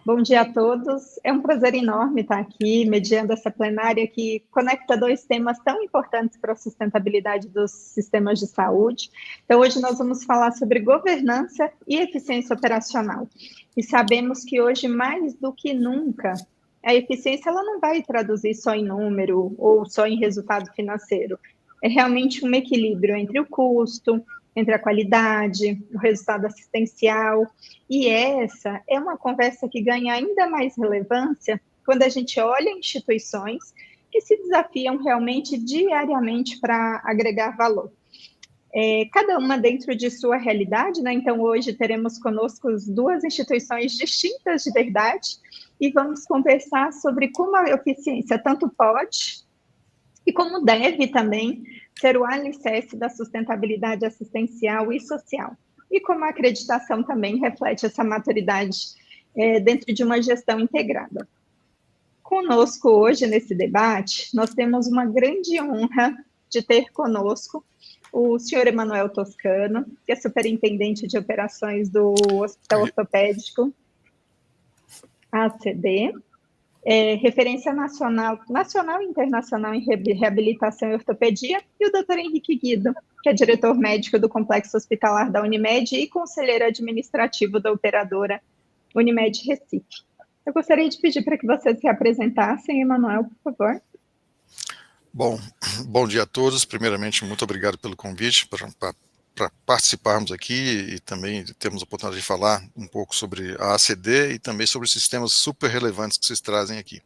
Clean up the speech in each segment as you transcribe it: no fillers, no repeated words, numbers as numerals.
Bom dia a todos. É um prazer enorme estar aqui, mediando essa plenária que conecta dois temas tão importantes para a sustentabilidade dos sistemas de saúde. Então, hoje nós vamos falar sobre governança e eficiência operacional. E sabemos que hoje, mais do que nunca, a eficiência ela não vai traduzir só em número ou só em resultado financeiro. É realmente um equilíbrio entre o custo, entre a qualidade, o resultado assistencial. E essa é uma conversa que ganha ainda mais relevância quando a gente olha instituições que se desafiam realmente diariamente para agregar valor. Cada uma dentro de sua realidade, né? Então, hoje teremos conosco duas instituições distintas de verdade e vamos conversar sobre como a eficiência tanto pode e como deve também ser o alicerce da sustentabilidade assistencial e social. E como a acreditação também reflete essa maturidade dentro de uma gestão integrada. Conosco hoje, nesse debate, nós temos uma grande honra de ter conosco o senhor Emanuel Toscano, que é superintendente de operações do Hospital Ortopédico ACD, referência nacional e internacional em reabilitação e ortopedia, e o doutor Henrique Guido, que é diretor médico do Complexo Hospitalar da Unimed e conselheiro administrativo da operadora Unimed Recife. Eu gostaria de pedir para que vocês se apresentassem, Emanuel, por favor. Bom dia a todos. Primeiramente, muito obrigado pelo convite para participarmos aqui e também temos a oportunidade de falar um pouco sobre a ACD e também sobre os sistemas super relevantes que vocês trazem aqui.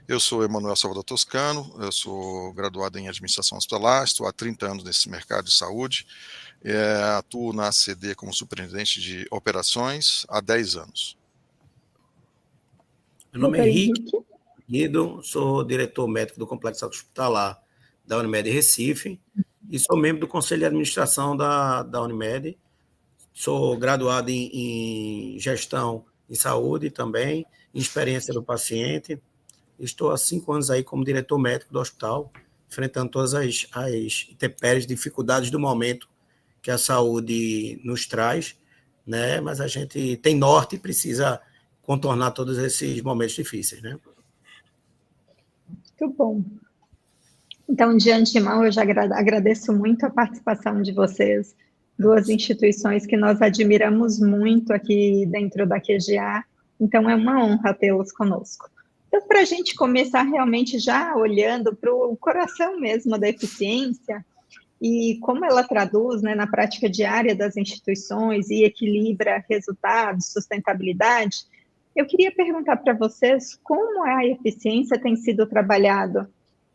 Eu sou Emanuel Salvador Toscano, eu sou graduado em administração hospitalar, estou há 30 anos nesse mercado de saúde, atuo na ACD como superintendente de operações há 10 anos. Meu nome é Henrique Guido, sou diretor médico do Complexo Hospitalar da Unimed Recife e sou membro do Conselho de Administração da Unimed. Sou graduado em Gestão em Saúde também, em Experiência do Paciente. Estou há 5 anos aí como diretor médico do hospital, enfrentando todas as intempéries, dificuldades do momento que a saúde nos traz, né? Mas a gente tem norte e precisa contornar todos esses momentos difíceis, né? Muito bom. Então, de antemão, eu já agradeço muito a participação de vocês, duas instituições que nós admiramos muito aqui dentro da QGA, então é uma honra tê-los conosco. Então, para a gente começar realmente já olhando para o coração mesmo da eficiência e como ela traduz, né, na prática diária das instituições e equilibra resultados, sustentabilidade, eu queria perguntar para vocês como a eficiência tem sido trabalhada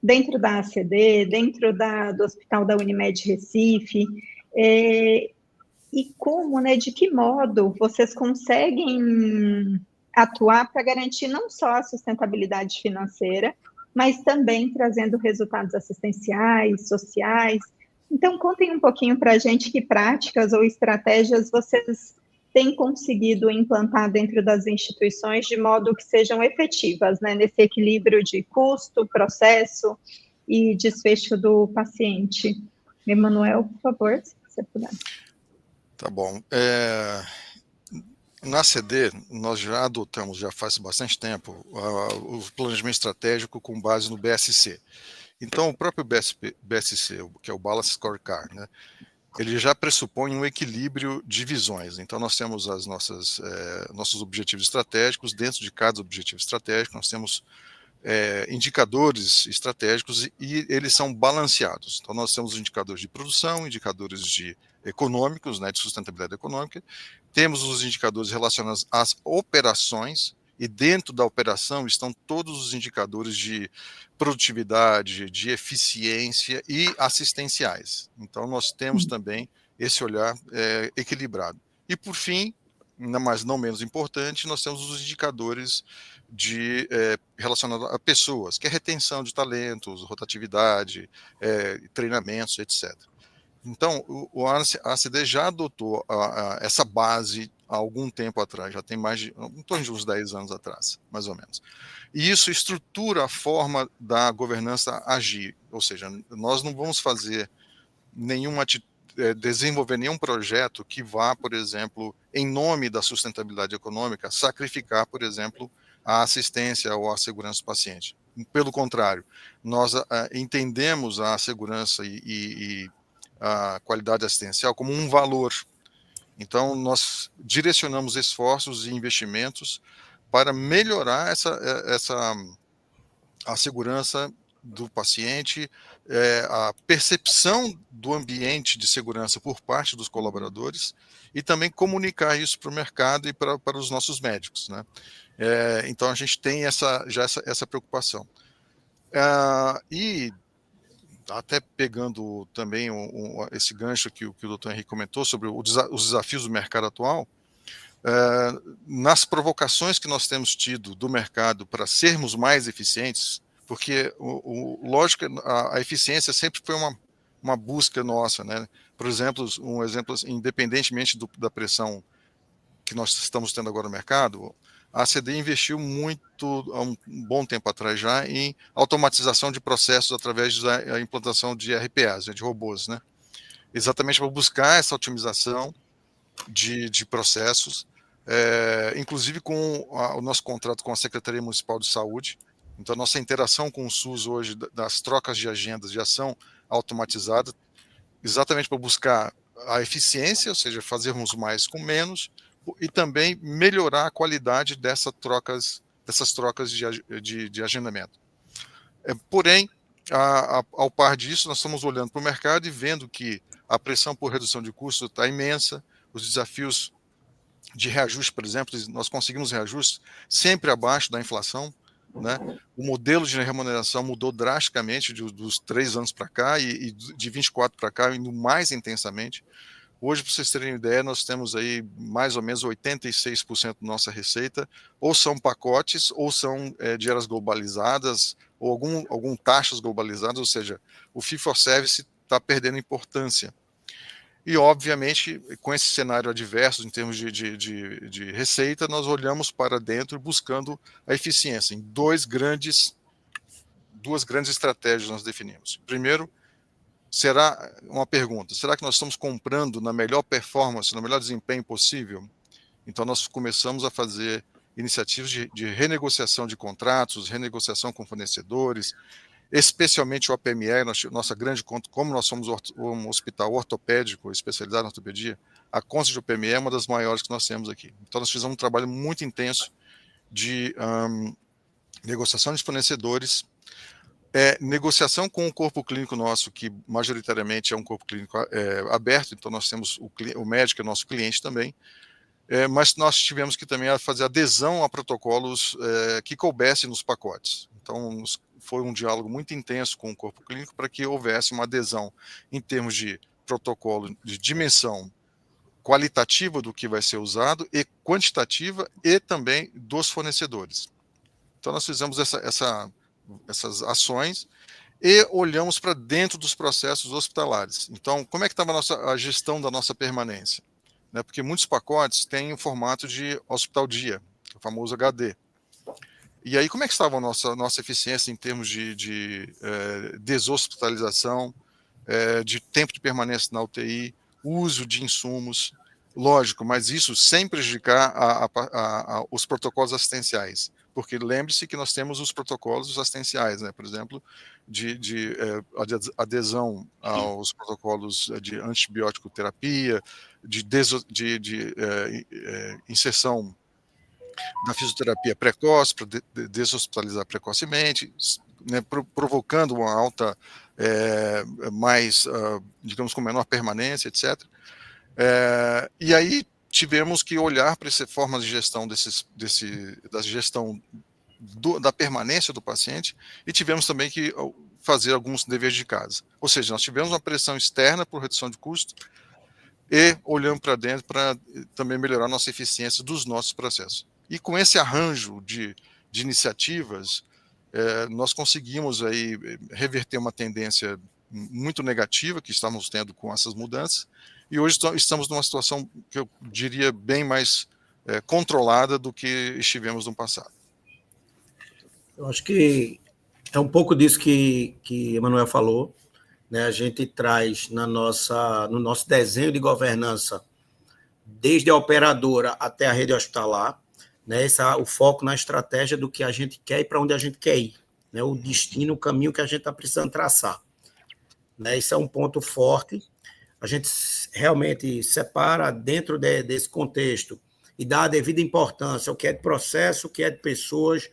dentro da ACD, dentro do Hospital da Unimed Recife, e como, né, de que modo vocês conseguem atuar para garantir não só a sustentabilidade financeira, mas também trazendo resultados assistenciais, sociais. Então, contem um pouquinho para a gente que práticas ou estratégias vocês têm conseguido implantar dentro das instituições de modo que sejam efetivas, né, nesse equilíbrio de custo, processo e desfecho do paciente. Emanuel, por favor, se você puder. Tá bom. Na ACD, nós já adotamos, já faz bastante tempo, o planejamento estratégico com base no BSC. Então, o próprio BSC, que é o Balance Scorecard, né, ele já pressupõe um equilíbrio de visões. Então, nós temos nossos objetivos estratégicos. Dentro de cada objetivo estratégico, nós temos indicadores estratégicos e eles são balanceados. Então, nós temos indicadores de produção, indicadores econômicos, né, de sustentabilidade econômica, temos os indicadores relacionados às operações, e dentro da operação estão todos os indicadores de produtividade, de eficiência e assistenciais. Então, nós temos também esse olhar equilibrado. E, por fim, mas não menos importante, nós temos os indicadores relacionados a pessoas, que é retenção de talentos, rotatividade, treinamentos, etc. Então, a ACD já adotou essa base há algum tempo atrás, já tem em torno de uns 10 anos atrás, mais ou menos. E isso estrutura a forma da governança agir, ou seja, nós não vamos fazer nenhuma desenvolver nenhum projeto que vá, por exemplo, em nome da sustentabilidade econômica, sacrificar, por exemplo, a assistência ou a segurança do paciente. Pelo contrário, nós entendemos a segurança e a qualidade assistencial como um valor. Então, nós direcionamos esforços e investimentos para melhorar a segurança do paciente, a percepção do ambiente de segurança por parte dos colaboradores e também comunicar isso para o mercado e para os nossos médicos, né? Então, a gente tem essa preocupação. E até pegando também esse gancho que o Dr. Henrique comentou sobre os desafios do mercado atual, nas provocações que nós temos tido do mercado para sermos mais eficientes, porque, lógico, a eficiência sempre foi uma busca nossa, né? Por exemplo, independentemente da pressão que nós estamos tendo agora no mercado, a ACD investiu muito, há um bom tempo atrás já, em automatização de processos através da implantação de RPAs, de robôs, né? Exatamente para buscar essa otimização de processos, inclusive com o nosso contrato com a Secretaria Municipal de Saúde. Então, a nossa interação com o SUS hoje, das trocas de agendas já são automatizadas, exatamente para buscar a eficiência, ou seja, fazermos mais com menos, e também melhorar a qualidade dessas trocas de agendamento. Porém, ao par disso, nós estamos olhando para o mercado e vendo que a pressão por redução de custos está imensa, os desafios de reajuste, por exemplo, nós conseguimos reajustes sempre abaixo da inflação, né? O modelo de remuneração mudou drasticamente dos 3 anos para cá e de 24 para cá, indo mais intensamente. Hoje, para vocês terem uma ideia, nós temos aí mais ou menos 86% da nossa receita, ou são pacotes, ou são dietas globalizadas, ou algum taxas globalizadas, ou seja, o fee for service está perdendo importância. E, obviamente, com esse cenário adverso em termos de receita, nós olhamos para dentro buscando a eficiência. Em duas grandes estratégias nós definimos. Primeiro, será que nós estamos comprando na melhor performance, no melhor desempenho possível? Então, nós começamos a fazer iniciativas de renegociação de contratos, renegociação com fornecedores, especialmente o OPME, nossa grande conta, como nós somos um hospital ortopédico, especializado em ortopedia, a conta de OPME é uma das maiores que nós temos aqui. Então, nós fizemos um trabalho muito intenso de negociação de fornecedores, negociação com o corpo clínico nosso, que majoritariamente é um corpo clínico aberto, então nós temos o médico, é nosso cliente também, mas nós tivemos que também fazer adesão a protocolos que coubessem nos pacotes. Então, foi um diálogo muito intenso com o corpo clínico para que houvesse uma adesão em termos de protocolo de dimensão qualitativa do que vai ser usado e quantitativa e também dos fornecedores. Então, nós fizemos essas ações e olhamos para dentro dos processos hospitalares. Então, como é que estava a gestão da nossa permanência? Né, porque muitos pacotes têm o formato de hospital-dia, o famoso HD. E aí, como é que estava a nossa eficiência em termos de deshospitalização, de tempo de permanência na UTI, uso de insumos, lógico, mas isso sem prejudicar os protocolos assistenciais, porque lembre-se que nós temos os protocolos assistenciais, né, por exemplo, de adesão aos protocolos de antibiótico terapia, de inserção da fisioterapia precoce, para deshospitalizar precocemente, né, provocando uma alta, digamos, com menor permanência, etc. E aí tivemos que olhar para essa forma de gestão da gestão da permanência do paciente e tivemos também que fazer alguns deveres de casa. Ou seja, nós tivemos uma pressão externa por redução de custo e olhando para dentro para também melhorar a nossa eficiência dos nossos processos. E com esse arranjo de iniciativas, nós conseguimos aí reverter uma tendência muito negativa que estávamos tendo com essas mudanças, e hoje estamos numa situação que eu diria bem mais controlada do que estivemos no passado. Eu acho que é um pouco disso que Emanuel falou. né, a gente traz no nosso desenho de governança, desde a operadora até a rede hospitalar, né, o foco na estratégia do que a gente quer e para onde a gente quer ir, né, o destino, o caminho que a gente está precisando traçar. Né, isso é um ponto forte. A gente realmente separa dentro desse contexto e dá a devida importância ao que é de processo, o que é de pessoas,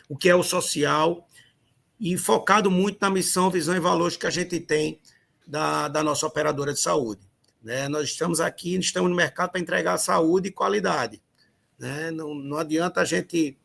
o que é o social, e focado muito na missão, visão e valores que a gente tem da nossa operadora de saúde. Né? Nós estamos aqui, estamos no mercado para entregar saúde e qualidade. Né? Não adianta a gente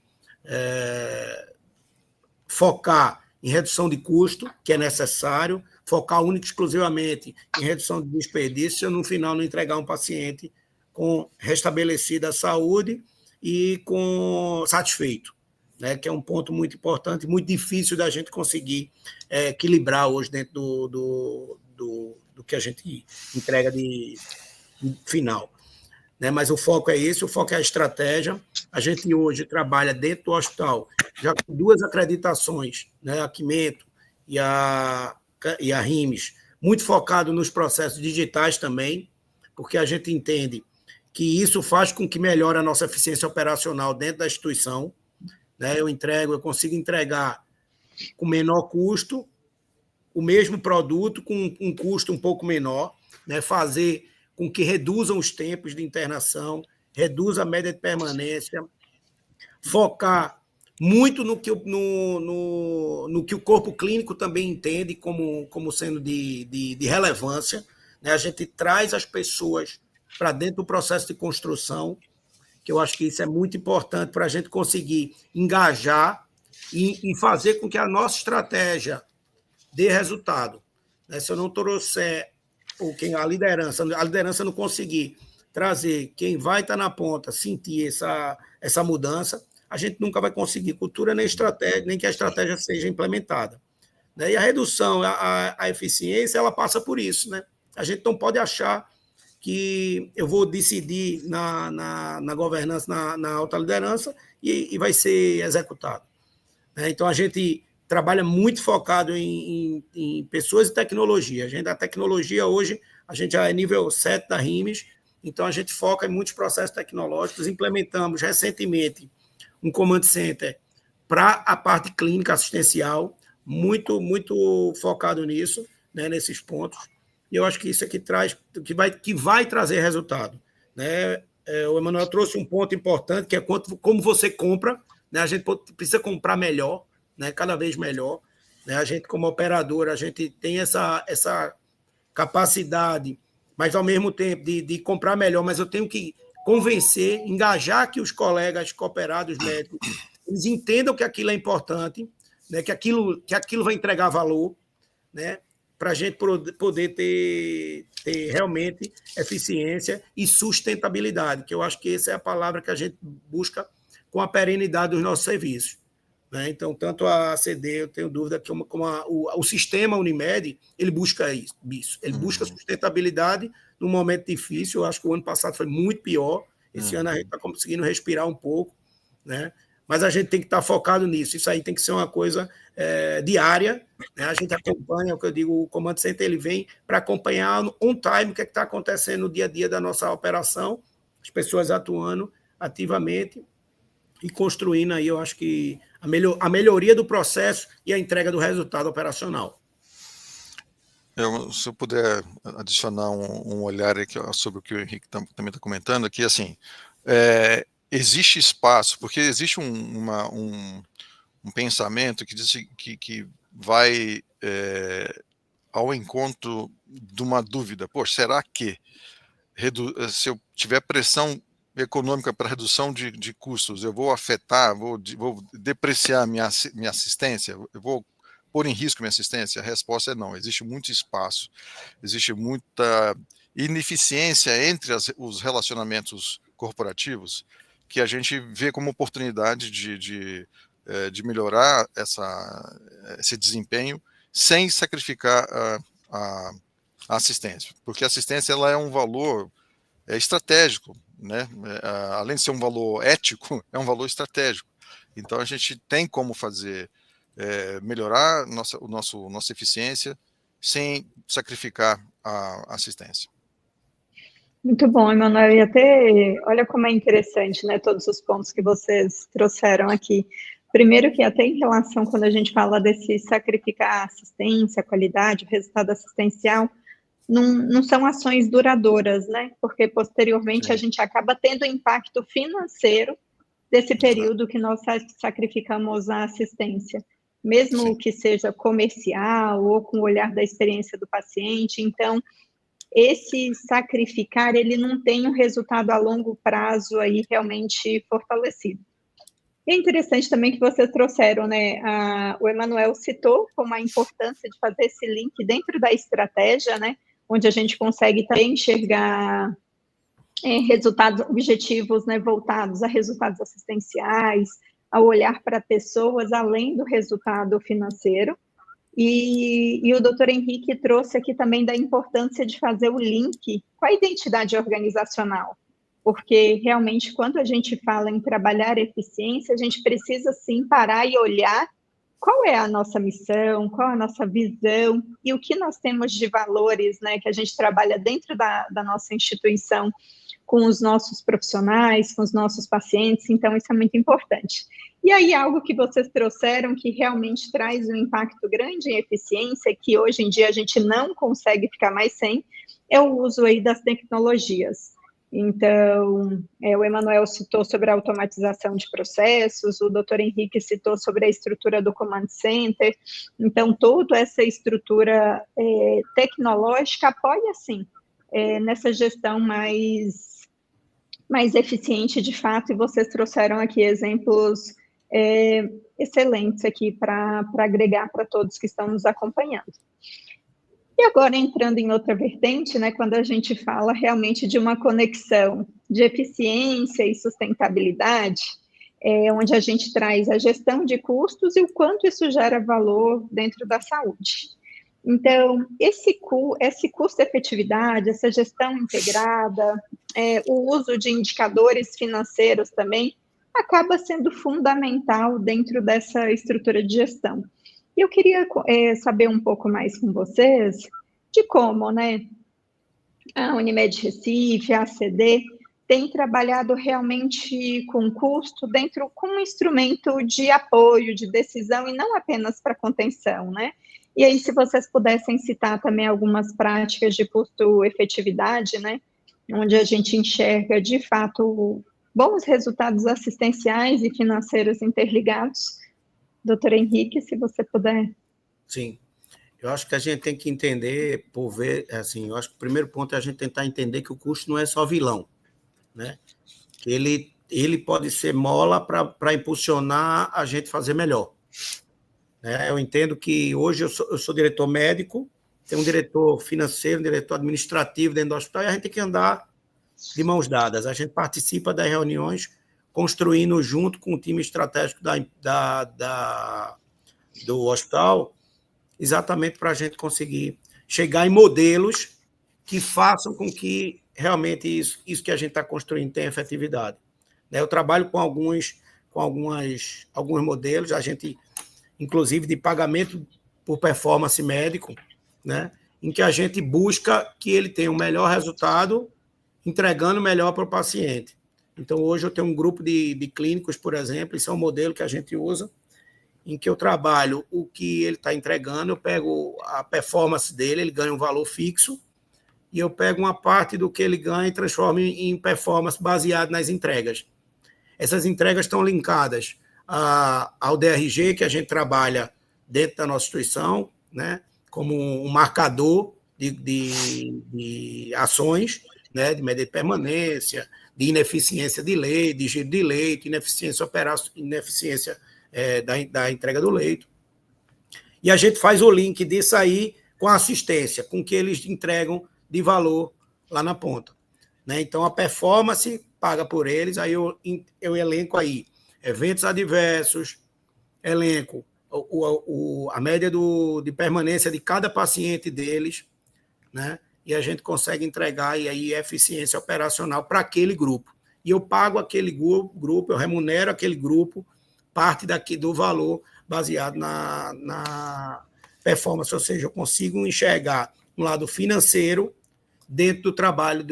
focar em redução de custo, que é necessário, focar única e exclusivamente em redução de desperdício, se eu, no final, não entregar um paciente com restabelecida a saúde e com satisfeito, né, que é um ponto muito importante, muito difícil da gente conseguir equilibrar hoje dentro do que a gente entrega de final. Né, mas o foco é esse, o foco é a estratégia. A gente hoje trabalha dentro do hospital já com 2 acreditações, né, a Quimento e a RIMES, muito focado nos processos digitais também, porque a gente entende que isso faz com que melhore a nossa eficiência operacional dentro da instituição. Né, eu consigo entregar com menor custo o mesmo produto com um custo um pouco menor, né, fazer com que reduzam os tempos de internação, reduza a média de permanência, focar muito no que o corpo clínico também entende como sendo de relevância. Né? A gente traz as pessoas para dentro do processo de construção, que eu acho que isso é muito importante para a gente conseguir engajar e fazer com que a nossa estratégia dê resultado. Né? Se eu não trouxer ou a liderança não conseguir trazer quem vai estar na ponta, sentir essa mudança, a gente nunca vai conseguir cultura nem estratégia, nem que a estratégia seja implementada. Né? E a redução, a eficiência, ela passa por isso. Né? A gente não pode achar que eu vou decidir na governança, na alta liderança, e vai ser executado. Né? Então, a gente trabalha muito focado em pessoas e tecnologia. A tecnologia hoje, a gente já é nível 7 da RIMES, então a gente foca em muitos processos tecnológicos. Implementamos recentemente um command center para a parte clínica assistencial, muito, muito focado nisso, né, nesses pontos. E eu acho que isso aqui que vai trazer resultado. Né? O Emanuel trouxe um ponto importante, que é como você compra. Né? A gente precisa comprar melhor, né, cada vez melhor. Né? A gente, como operadora, a gente tem essa capacidade, mas, ao mesmo tempo, de comprar melhor, mas eu tenho que convencer, engajar que os colegas cooperados médicos eles entendam que aquilo é importante, né, que aquilo vai entregar valor, né, para a gente poder ter realmente eficiência e sustentabilidade, que eu acho que essa é a palavra que a gente busca com a perenidade dos nossos serviços. Né? Então, tanto a CD, eu tenho dúvida que o sistema Unimed, ele busca isso. Ele busca sustentabilidade num momento difícil. Eu acho que o ano passado foi muito pior. Esse ano a gente está conseguindo respirar um pouco. Né? Mas a gente tem que estar focado nisso. Isso aí tem que ser uma coisa diária. Né? A gente acompanha, o que eu digo, o Command Center ele vem para acompanhar on time o que está acontecendo no dia a dia da nossa operação, as pessoas atuando ativamente e construindo aí, eu acho que a melhoria do processo e a entrega do resultado operacional. Se eu puder adicionar um olhar aqui sobre o que o Henrique também está comentando aqui, assim, existe espaço, porque existe um pensamento que diz que vai ao encontro de uma dúvida. Poxa, será que se eu tiver pressão econômica para redução de custos, eu vou afetar, vou depreciar minha assistência, eu vou pôr em risco minha assistência? A resposta é não, existe muito espaço, existe muita ineficiência entre os relacionamentos corporativos que a gente vê como oportunidade de melhorar esse desempenho sem sacrificar a assistência, porque a assistência ela é um valor estratégico, né? Além de ser um valor ético, é um valor estratégico. Então a gente tem como fazer melhorar nossa eficiência sem sacrificar a assistência. Muito bom, Emanuel. E até, olha como é interessante, né, todos os pontos que vocês trouxeram aqui. Primeiro que até em relação, quando a gente fala desse sacrificar a assistência, a qualidade, o resultado assistencial, não são ações duradouras, né? Porque posteriormente a gente acaba tendo impacto financeiro desse período que nós sacrificamos a assistência, mesmo que seja comercial ou com o olhar da experiência do paciente. Então, esse sacrificar, ele não tem um resultado a longo prazo aí realmente fortalecido. E é interessante também que vocês trouxeram, né, o Emanuel citou como a importância de fazer esse link dentro da estratégia, né, onde a gente consegue também enxergar resultados objetivos, né, voltados a resultados assistenciais, ao olhar para pessoas além do resultado financeiro. E o doutor Henrique trouxe aqui também da importância de fazer o link com a identidade organizacional, porque realmente quando a gente fala em trabalhar eficiência, a gente precisa sim parar e olhar qual é a nossa missão, qual é a nossa visão e o que nós temos de valores, né, que a gente trabalha dentro da nossa instituição com os nossos profissionais, com os nossos pacientes, então isso é muito importante. E aí algo que vocês trouxeram que realmente traz um impacto grande em eficiência, que hoje em dia a gente não consegue ficar mais sem, é o uso aí das tecnologias. Então, o Emanuel citou sobre a automatização de processos, o doutor Henrique citou sobre a estrutura do Command Center, então toda essa estrutura tecnológica apoia, sim, nessa gestão mais eficiente, de fato, e vocês trouxeram aqui exemplos excelentes aqui para agregar para todos que estão nos acompanhando. E agora, entrando em outra vertente, né, quando a gente fala realmente de uma conexão de eficiência e sustentabilidade, onde a gente traz a gestão de custos e o quanto isso gera valor dentro da saúde. Então, esse custo-efetividade, essa gestão integrada, o uso de indicadores financeiros também, acaba sendo fundamental dentro dessa estrutura de gestão. E eu queria saber um pouco mais com vocês de como, né, a Unimed Recife, a ACD, tem trabalhado realmente com custo com um instrumento de apoio, de decisão, e não apenas para contenção, né? E aí, se vocês pudessem citar também algumas práticas de custo-efetividade, né, onde a gente enxerga, de fato, bons resultados assistenciais e financeiros interligados. Doutor Henrique, se você puder. Sim. Eu acho que a gente tem que entender, eu acho que o primeiro ponto é a gente tentar entender que o custo não é só vilão, né? Que ele pode ser mola para impulsionar a gente fazer melhor. Eu entendo que hoje eu sou diretor médico, tem um diretor financeiro, um diretor administrativo dentro do hospital, e a gente tem que andar de mãos dadas. A gente participa das reuniões, construindo junto com o time estratégico do hospital, exatamente para a gente conseguir chegar em modelos que façam com que realmente isso que a gente está construindo tenha efetividade. Eu trabalho com alguns modelos, a gente, inclusive, de pagamento por performance médico, né, em que a gente busca que ele tenha um melhor resultado, entregando melhor para o paciente. Então, hoje eu tenho um grupo de clínicos, por exemplo, isso é um modelo que a gente usa, em que eu trabalho o que ele está entregando, eu pego a performance dele, ele ganha um valor fixo, e eu pego uma parte do que ele ganha e transformo em performance baseado nas entregas. Essas entregas estão linkadas ao DRG, que a gente trabalha dentro da nossa instituição, né, como um marcador de ações, né, de média de permanência, de ineficiência de leito, de giro de leito, ineficiência da entrega do leito. E a gente faz o link disso aí com a assistência, com o que eles entregam de valor lá na ponta. Né? Então, a performance paga por eles, aí eu elenco aí eventos adversos, elenco a média de permanência de cada paciente deles, né? E a gente consegue entregar aí eficiência operacional para aquele grupo. E eu pago aquele grupo, eu remunero aquele grupo, parte do valor baseado performance, ou seja, eu consigo enxergar um lado financeiro dentro do trabalho,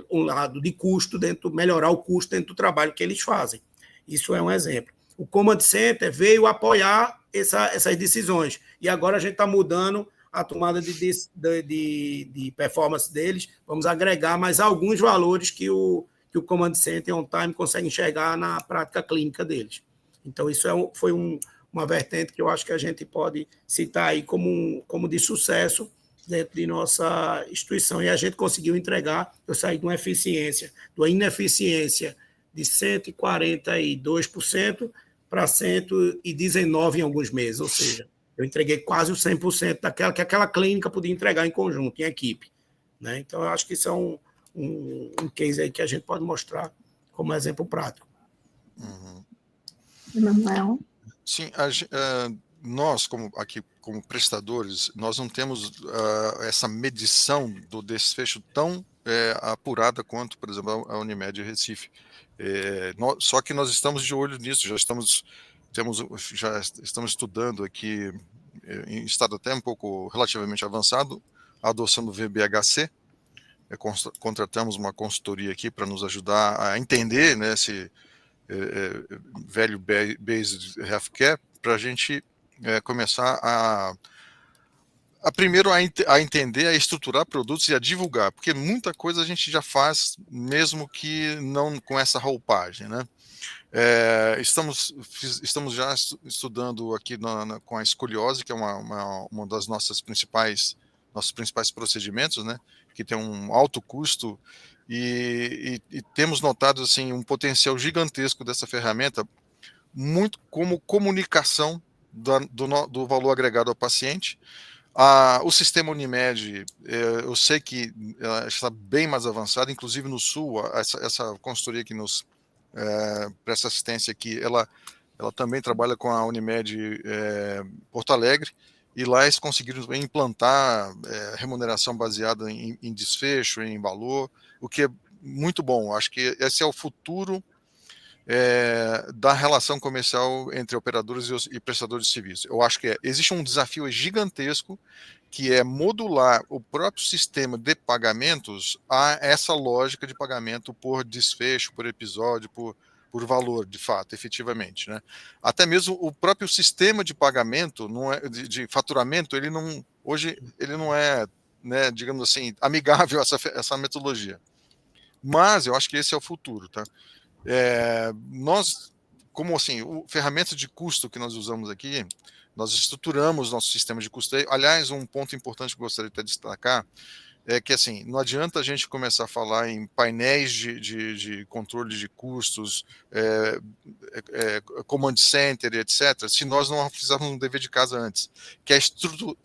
um lado de custo, melhorar o custo dentro do trabalho que eles fazem. Isso é um exemplo. O Command Center veio apoiar essas decisões, e agora a gente está mudando a tomada de performance deles, vamos agregar mais alguns valores que o Command Center on-time consegue enxergar na prática clínica deles. Então, isso foi uma vertente que eu acho que a gente pode citar aí como de sucesso dentro de nossa instituição. E a gente conseguiu entregar, eu saí de uma ineficiência de 142% para 119% em alguns meses, ou seja, eu entreguei quase o 100% daquela que aquela clínica podia entregar em conjunto, em equipe. Né? Então, eu acho que isso é um case aí que a gente pode mostrar como exemplo prático. Uhum. Manuel? Sim, nós, como prestadores, nós não temos essa medição do desfecho tão apurada quanto, por exemplo, a Unimed Recife. Só que nós estamos de olho nisso, já estamos estudando aqui, em estado até um pouco relativamente avançado, a adoção do VBHC. Contratamos uma consultoria aqui para nos ajudar a entender, né, esse value-based healthcare, para a gente começar primeiro a entender, a estruturar produtos e a divulgar, porque muita coisa a gente já faz, mesmo que não com essa roupagem, né? Estamos já estudando aqui com a escoliose, que é uma das nossos principais procedimentos, né? Que tem um alto custo, e temos notado assim um potencial gigantesco dessa ferramenta, muito como comunicação do valor agregado ao paciente. O sistema Unimed, eu sei que está bem mais avançado, inclusive no Sul, essa consultoria que nos presta assistência aqui, ela também trabalha com a Unimed Porto Alegre, e lá eles conseguiram implantar remuneração baseada em desfecho, em valor, o que é muito bom. Acho que esse é o futuro da relação comercial entre operadores e prestadores de serviços. Eu acho que existe um desafio gigantesco, que é modular o próprio sistema de pagamentos a essa lógica de pagamento por desfecho, por episódio, por valor, de fato, efetivamente, né? Até mesmo o próprio sistema de pagamento, de faturamento, hoje ele não é, né, digamos assim, amigável a essa metodologia. Mas eu acho que esse é o futuro, tá? Nós, como assim, ferramentas de custo que nós usamos aqui, nós estruturamos nosso sistema de custeio. Aliás, um ponto importante que eu gostaria de destacar é que, assim, não adianta a gente começar a falar em painéis de controle de custos, command center, etc., se nós não fizermos um dever de casa antes, que é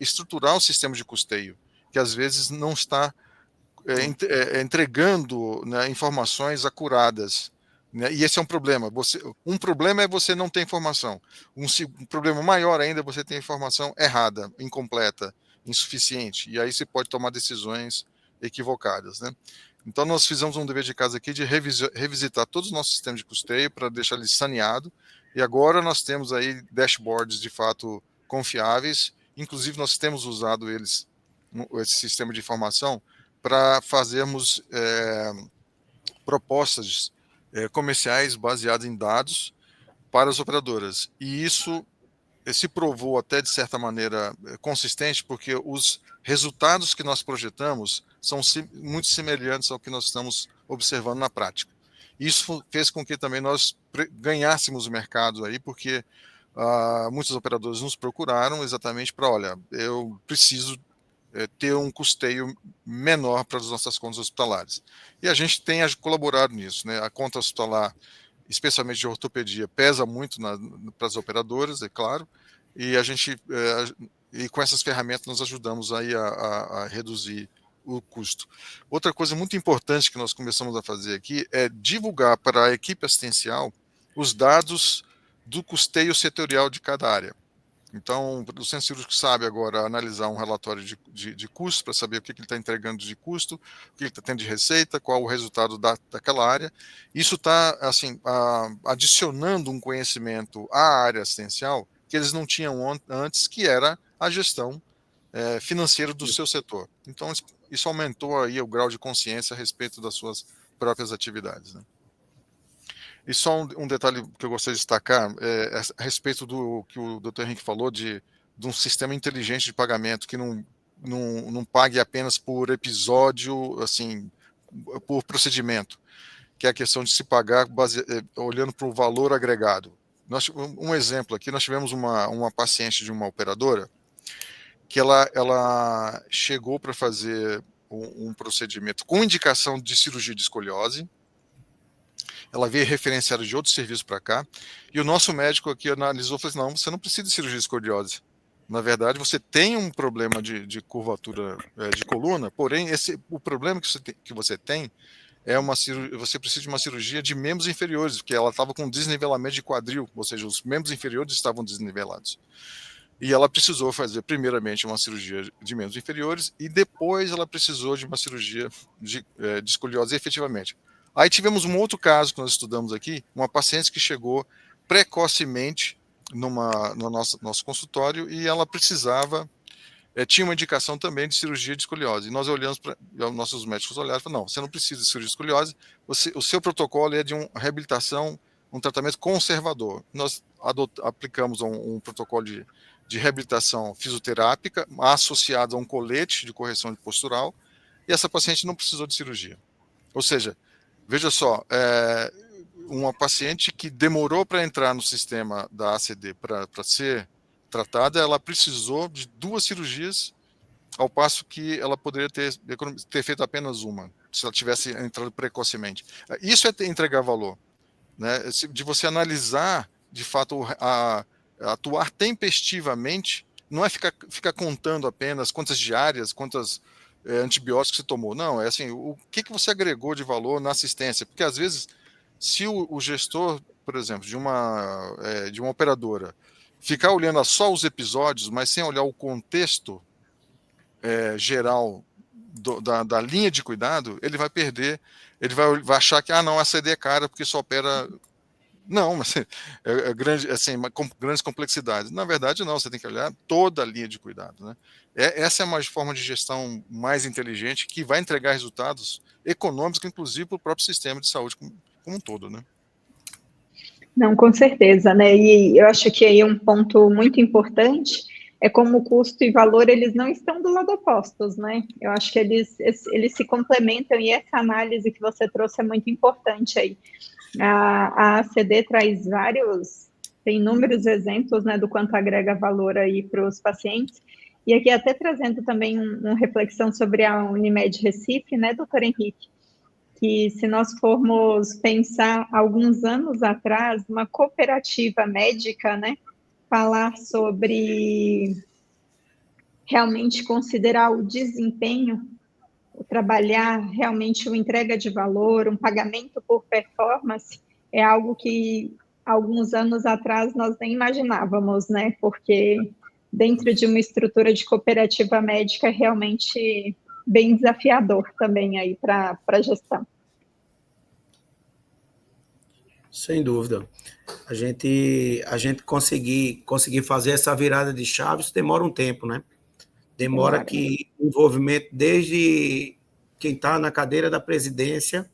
estruturar o sistema de custeio, que às vezes não está entregando, né, informações acuradas. Né? E esse é um problema. Um problema é você não ter informação. Um problema maior ainda é você ter informação errada, incompleta, insuficiente. E aí você pode tomar decisões equivocadas. Né? Então, nós fizemos um dever de casa aqui de revisitar todos os nossos sistemas de custeio para deixar ele saneado. E agora nós temos aí dashboards de fato confiáveis. Inclusive, nós temos usado esse sistema de informação para fazermos propostas comerciais baseadas em dados para as operadoras. E isso se provou até de certa maneira consistente, porque os resultados que nós projetamos são muito semelhantes ao que nós estamos observando na prática. Isso fez com que também nós ganhássemos o mercado aí, porque muitos operadores nos procuraram exatamente para, olha, eu preciso ter um custeio menor para as nossas contas hospitalares. E a gente tem colaborado nisso, né? A conta hospitalar, especialmente de ortopedia, pesa muito para as operadoras, é claro, e a gente, e com essas ferramentas nós ajudamos aí a reduzir o custo. Outra coisa muito importante que nós começamos a fazer aqui é divulgar para a equipe assistencial os dados do custeio setorial de cada área. Então, o centro cirúrgico sabe agora analisar um relatório de custo para saber o que ele está entregando de custo, o que ele está tendo de receita, qual o resultado daquela área. Isso está assim, adicionando um conhecimento à área assistencial que eles não tinham antes, que era a gestão financeiro do seu setor. Então, isso aumentou aí o grau de consciência a respeito das suas próprias atividades, né? E só um detalhe que eu gostaria de destacar a respeito do que o Dr. Henrique falou de um sistema inteligente de pagamento que não pague apenas por episódio, assim, por procedimento, que é a questão de se pagar olhando para o valor agregado. Um exemplo aqui, nós tivemos uma paciente de uma operadora que ela chegou para fazer um procedimento com indicação de cirurgia de escoliose. Ela veio referenciada de outros serviços para cá, e o nosso médico aqui analisou e falou assim, não, você não precisa de cirurgia de escoliose. Na verdade, você tem um problema de curvatura de coluna, porém, o problema que você tem é você precisa de uma cirurgia de membros inferiores, porque ela estava com desnivelamento de quadril, ou seja, os membros inferiores estavam desnivelados. E ela precisou fazer, primeiramente, uma cirurgia de membros inferiores, e depois ela precisou de uma cirurgia de escoliose efetivamente. Aí tivemos um outro caso que nós estudamos aqui, uma paciente que chegou precocemente no nosso consultório e ela precisava, tinha uma indicação também de cirurgia de escoliose. E nós olhamos nossos médicos olharam e falaram, não, você não precisa de cirurgia de escoliose, o seu protocolo é de uma reabilitação, um tratamento conservador. Nós aplicamos um protocolo de reabilitação fisioterápica associado a um colete de correção postural, e essa paciente não precisou de cirurgia. Ou seja, veja só, uma paciente que demorou para entrar no sistema da ACD para ser tratada, ela precisou de 2 cirurgias, ao passo que ela poderia ter feito apenas uma, se ela tivesse entrado precocemente. Isso é entregar valor, né? De você analisar, de fato, atuar tempestivamente, não é ficar contando apenas quantas diárias, quantas antibióticos você tomou. Não, é assim, o que você agregou de valor na assistência? Porque, às vezes, se o gestor, por exemplo, de uma operadora, ficar olhando só os episódios, mas sem olhar o contexto geral da linha de cuidado, ele vai perder, ele vai achar que, não, a CD é cara porque só opera... Não, mas grande, assim, com grandes complexidades. Na verdade, não, você tem que olhar toda a linha de cuidado, né? Essa é uma forma de gestão mais inteligente que vai entregar resultados econômicos, inclusive para o próprio sistema de saúde como um todo, né? Não, com certeza, né? E eu acho que aí um ponto muito importante é como o custo e valor, eles não estão do lado opostos, né? Eu acho que eles se complementam, e essa análise que você trouxe é muito importante aí. A ACD tem inúmeros exemplos, né, do quanto agrega valor aí para os pacientes, e aqui até trazendo também uma reflexão sobre a Unimed Recife, né, doutor Henrique, que se nós formos pensar alguns anos atrás, uma cooperativa médica, né, falar sobre realmente considerar o desempenho, trabalhar realmente uma entrega de valor, um pagamento por performance, é algo que alguns anos atrás nós nem imaginávamos, né? Porque dentro de uma estrutura de cooperativa médica é realmente bem desafiador também aí para a gestão. Sem dúvida. A gente conseguir fazer essa virada de chave, isso demora um tempo, né? Demora que o envolvimento desde quem está na cadeira da presidência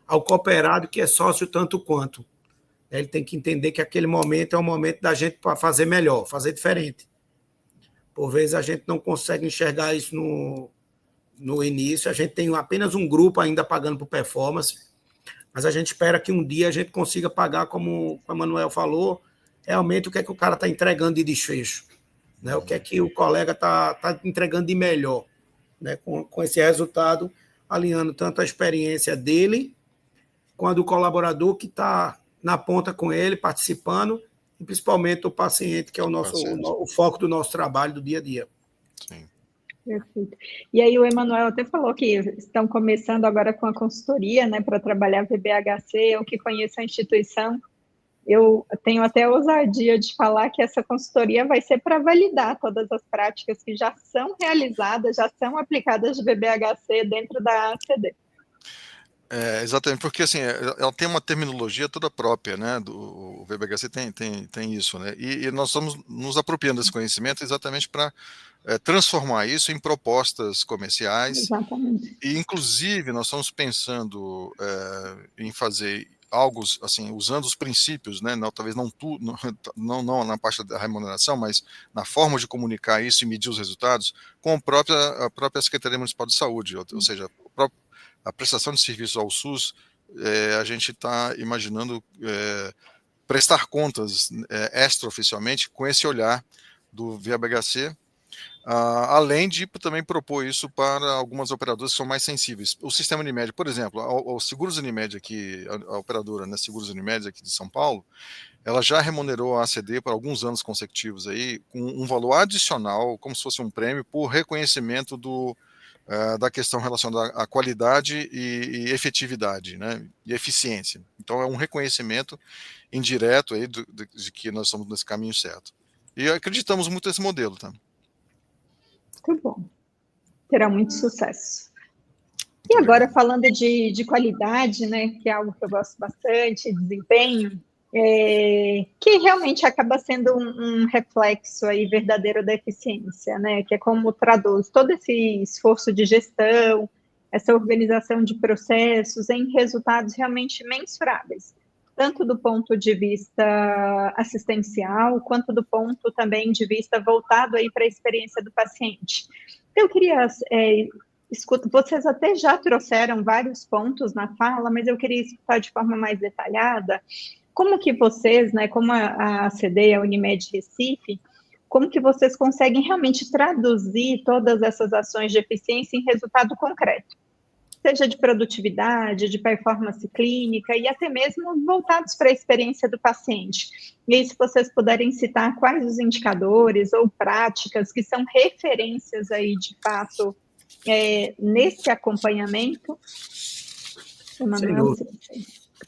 ao cooperado que é sócio tanto quanto. Ele tem que entender que aquele momento é o momento da gente para fazer melhor, fazer diferente. Por vezes a gente não consegue enxergar isso no início, a gente tem apenas um grupo ainda pagando por performance, mas a gente espera que um dia a gente consiga pagar, como o Manuel falou, realmente o que é que o cara está entregando de desfecho. Né, o que é que o colega está entregando de melhor, né, com esse resultado, alinhando tanto a experiência dele, quanto do colaborador que está na ponta com ele, participando, e principalmente o paciente, que é o foco do nosso trabalho do dia a dia. Sim. Perfeito. E aí o Emanuel até falou que estão começando agora com a consultoria, né, para trabalhar VBHC. Eu que conheço a instituição, eu tenho até a ousadia de falar que essa consultoria vai ser para validar todas as práticas que já são realizadas, já são aplicadas de VBHC dentro da ACD. Exatamente, porque assim, ela tem uma terminologia toda própria, né? O VBHC tem isso, né? E nós estamos nos apropriando desse conhecimento exatamente para transformar isso em propostas comerciais. Exatamente. E, inclusive, nós estamos pensando em fazer algo assim, usando os princípios, né? Não, talvez não na parte da remuneração, mas na forma de comunicar isso e medir os resultados com a própria Secretaria Municipal de Saúde, ou seja, a prestação de serviços ao SUS, a gente está imaginando prestar contas extraoficialmente com esse olhar do VBHC, além de também propor isso para algumas operadoras que são mais sensíveis. O sistema Unimed, por exemplo, o Seguros Unimed aqui, a operadora, né, Seguros Unimed aqui de São Paulo, ela já remunerou a ACD por alguns anos consecutivos aí, com um valor adicional, como se fosse um prêmio, por reconhecimento da questão relacionada à qualidade e efetividade, né, e eficiência. Então é um reconhecimento indireto aí de que nós estamos nesse caminho certo. E acreditamos muito nesse modelo, tá? Muito bom. Terá muito sucesso. E agora, falando de qualidade, né, que é algo que eu gosto bastante, desempenho, que realmente acaba sendo um reflexo aí verdadeiro da eficiência, né, que é como traduz todo esse esforço de gestão, essa organização de processos em resultados realmente mensuráveis, tanto do ponto de vista assistencial, quanto do ponto também de vista voltado aí para a experiência do paciente. Eu queria vocês até já trouxeram vários pontos na fala, mas eu queria escutar de forma mais detalhada como que vocês, né, como a ACD e a Unimed Recife, como que vocês conseguem realmente traduzir todas essas ações de eficiência em resultado concreto, seja de produtividade, de performance clínica e até mesmo voltados para a experiência do paciente. E aí, se vocês puderem citar quais os indicadores ou práticas que são referências aí, de fato, nesse acompanhamento. Emanuel,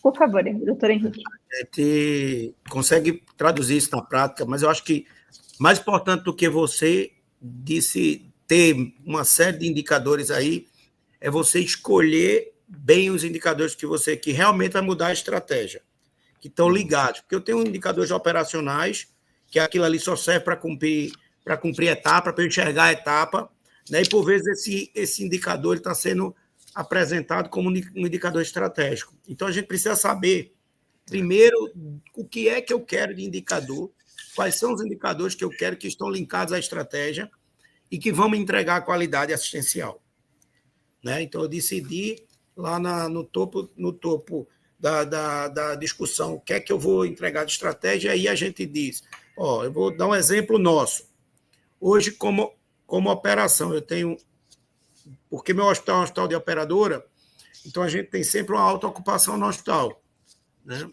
por favor, doutor Henrique. A gente consegue traduzir isso na prática, mas eu acho que mais importante do que você disse ter uma série de indicadores aí é você escolher bem os indicadores que realmente vai mudar a estratégia, que estão ligados. Porque eu tenho indicadores operacionais, que aquilo ali só serve para cumprir etapa, para eu enxergar a etapa, né? E, por vezes, esse indicador está sendo apresentado como um indicador estratégico. Então, a gente precisa saber, primeiro, o que é que eu quero de indicador, quais são os indicadores que eu quero que estão linkados à estratégia e que vão me entregar a qualidade assistencial. Né? Então, eu decidi lá no topo da discussão o que é que eu vou entregar de estratégia, e aí a gente diz, eu vou dar um exemplo nosso. Hoje, como operação, eu tenho... Porque meu hospital é um hospital de operadora, então a gente tem sempre uma alta ocupação no hospital. Né?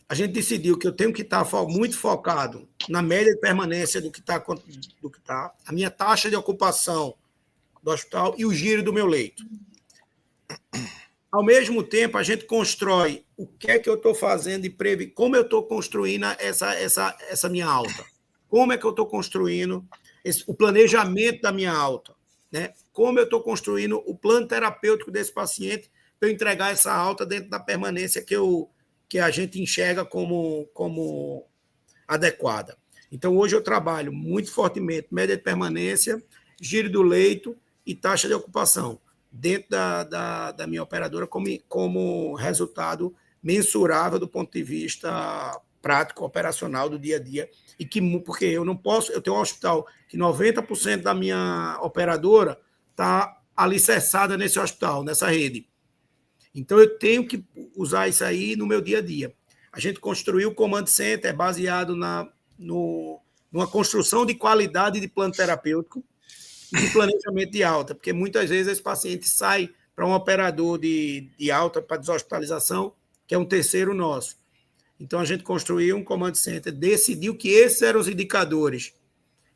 A gente decidiu que eu tenho que estar muito focado na média de permanência do que está. A minha taxa de ocupação do hospital e o giro do meu leito. Ao mesmo tempo, a gente constrói o que é que eu estou fazendo e como eu estou construindo essa minha alta. Como é que eu estou construindo o planejamento da minha alta. Né? Como eu estou construindo o plano terapêutico desse paciente para eu entregar essa alta dentro da permanência que a gente enxerga como adequada. Então, hoje eu trabalho muito fortemente média de permanência, giro do leito e taxa de ocupação, dentro da minha operadora, como resultado mensurável do ponto de vista prático, operacional do dia a dia, porque eu não posso, eu tenho um hospital que 90% da minha operadora está alicerçada nesse hospital, nessa rede. Então, eu tenho que usar isso aí no meu dia a dia. A gente construiu o Command Center baseado numa construção de qualidade de plano terapêutico e de planejamento de alta, porque muitas vezes esse paciente sai para um operador de alta para deshospitalização, que é um terceiro nosso. Então, a gente construiu um Command Center, decidiu que esses eram os indicadores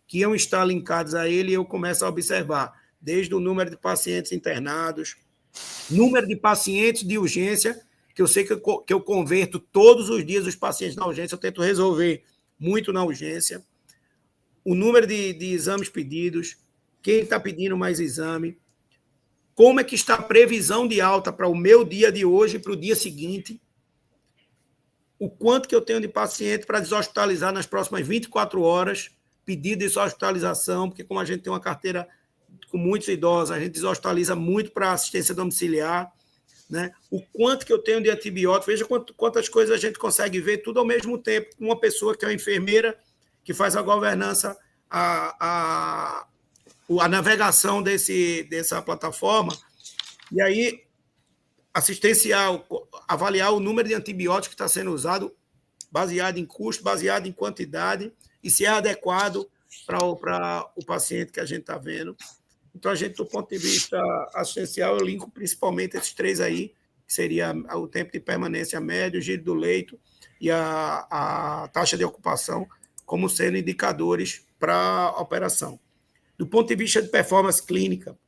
que iam estar linkados a ele, e eu começo a observar, desde o número de pacientes internados, número de pacientes de urgência, que eu sei que eu converto todos os dias os pacientes na urgência, eu tento resolver muito na urgência, o número de exames pedidos, quem está pedindo mais exame, como é que está a previsão de alta para o meu dia de hoje e para o dia seguinte, o quanto que eu tenho de paciente para deshospitalizar nas próximas 24 horas, pedido de deshospitalização, porque como a gente tem uma carteira com muitos idosos, a gente deshospitaliza muito para assistência domiciliar, né? O quanto que eu tenho de antibiótico, veja quantas coisas a gente consegue ver tudo ao mesmo tempo, uma pessoa que é uma enfermeira, que faz a governança, a navegação dessa plataforma, e aí assistencial, avaliar o número de antibióticos que está sendo usado, baseado em custo, baseado em quantidade, e se é adequado para o paciente que a gente está vendo. Então, a gente, do ponto de vista assistencial, eu linko principalmente esses 3 aí, que seria o tempo de permanência médio, o giro do leito e a taxa de ocupação, como sendo indicadores para a operação. Do ponto de vista de performance clínica,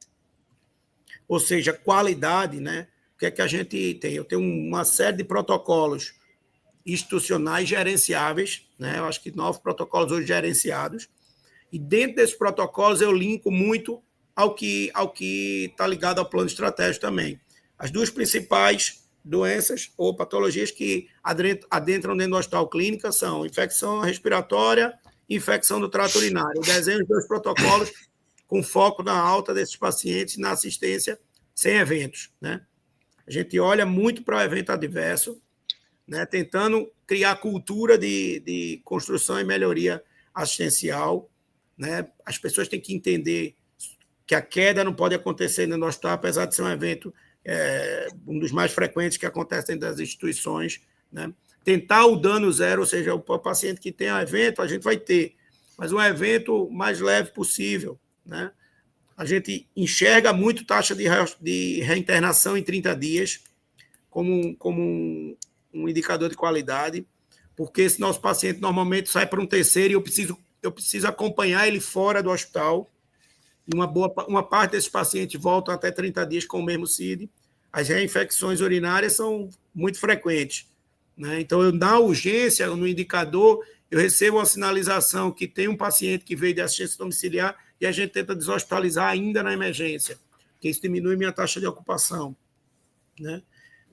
ou seja, qualidade, né? O que é que a gente tem? Eu tenho uma série de protocolos institucionais gerenciáveis, né? Eu acho que 9 protocolos hoje gerenciados, e dentro desses protocolos eu linko muito ao que está ligado ao plano estratégico também. As 2 principais doenças ou patologias que adentram dentro do hospital clínica são infecção respiratória e infecção do trato urinário. Eu desenho os 2 protocolos com foco na alta desses pacientes, na assistência sem eventos, né? A gente olha muito para o evento adverso, né, tentando criar cultura de construção e melhoria assistencial, né? As pessoas têm que entender que a queda não pode acontecer no hospital, apesar de ser um evento um dos mais frequentes que acontece dentro das instituições, né? Tentar o dano zero, ou seja, o paciente que tem um evento, a gente vai ter, mas um evento mais leve possível, né? A gente enxerga muito taxa de reinternação em 30 dias como um indicador de qualidade, porque esse nosso paciente normalmente sai para um terceiro e eu preciso acompanhar ele fora do hospital. E uma parte desses pacientes voltam até 30 dias com o mesmo CID. As reinfecções urinárias são muito frequentes, né? Então, na urgência, no indicador, eu recebo uma sinalização que tem um paciente que veio de assistência domiciliar e a gente tenta deshospitalizar ainda na emergência, porque isso diminui minha taxa de ocupação, né?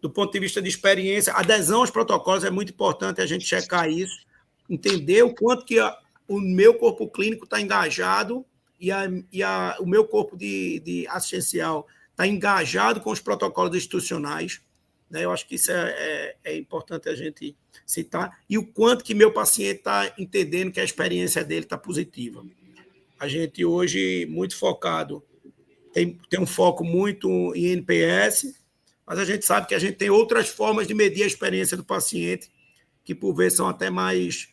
Do ponto de vista de experiência, adesão aos protocolos é muito importante a gente checar isso, entender o quanto que o meu corpo clínico está engajado e o meu corpo de assistencial está engajado com os protocolos institucionais, né? Eu acho que isso é importante a gente citar, e o quanto que meu paciente está entendendo que a experiência dele está positiva. A gente hoje, muito focado, tem um foco muito em NPS, mas a gente sabe que a gente tem outras formas de medir a experiência do paciente, que por vezes são até mais...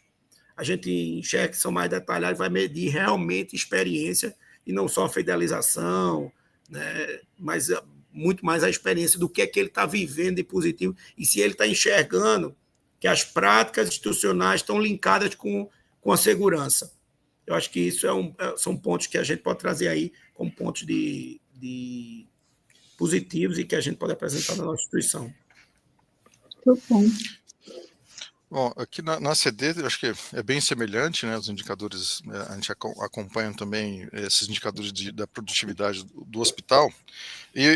A gente enxerga que são mais detalhados, vai medir realmente experiência e não só a fidelização, né? Mas muito mais a experiência do que é que ele está vivendo de positivo e se ele está enxergando que as práticas institucionais estão linkadas com a segurança. Eu acho que isso são pontos que a gente pode trazer aí como pontos de positivos e que a gente pode apresentar na nossa instituição. Muito bom. Bom, aqui na CD, eu acho que é bem semelhante, né? Os indicadores, a gente acompanha também esses indicadores da produtividade do hospital. E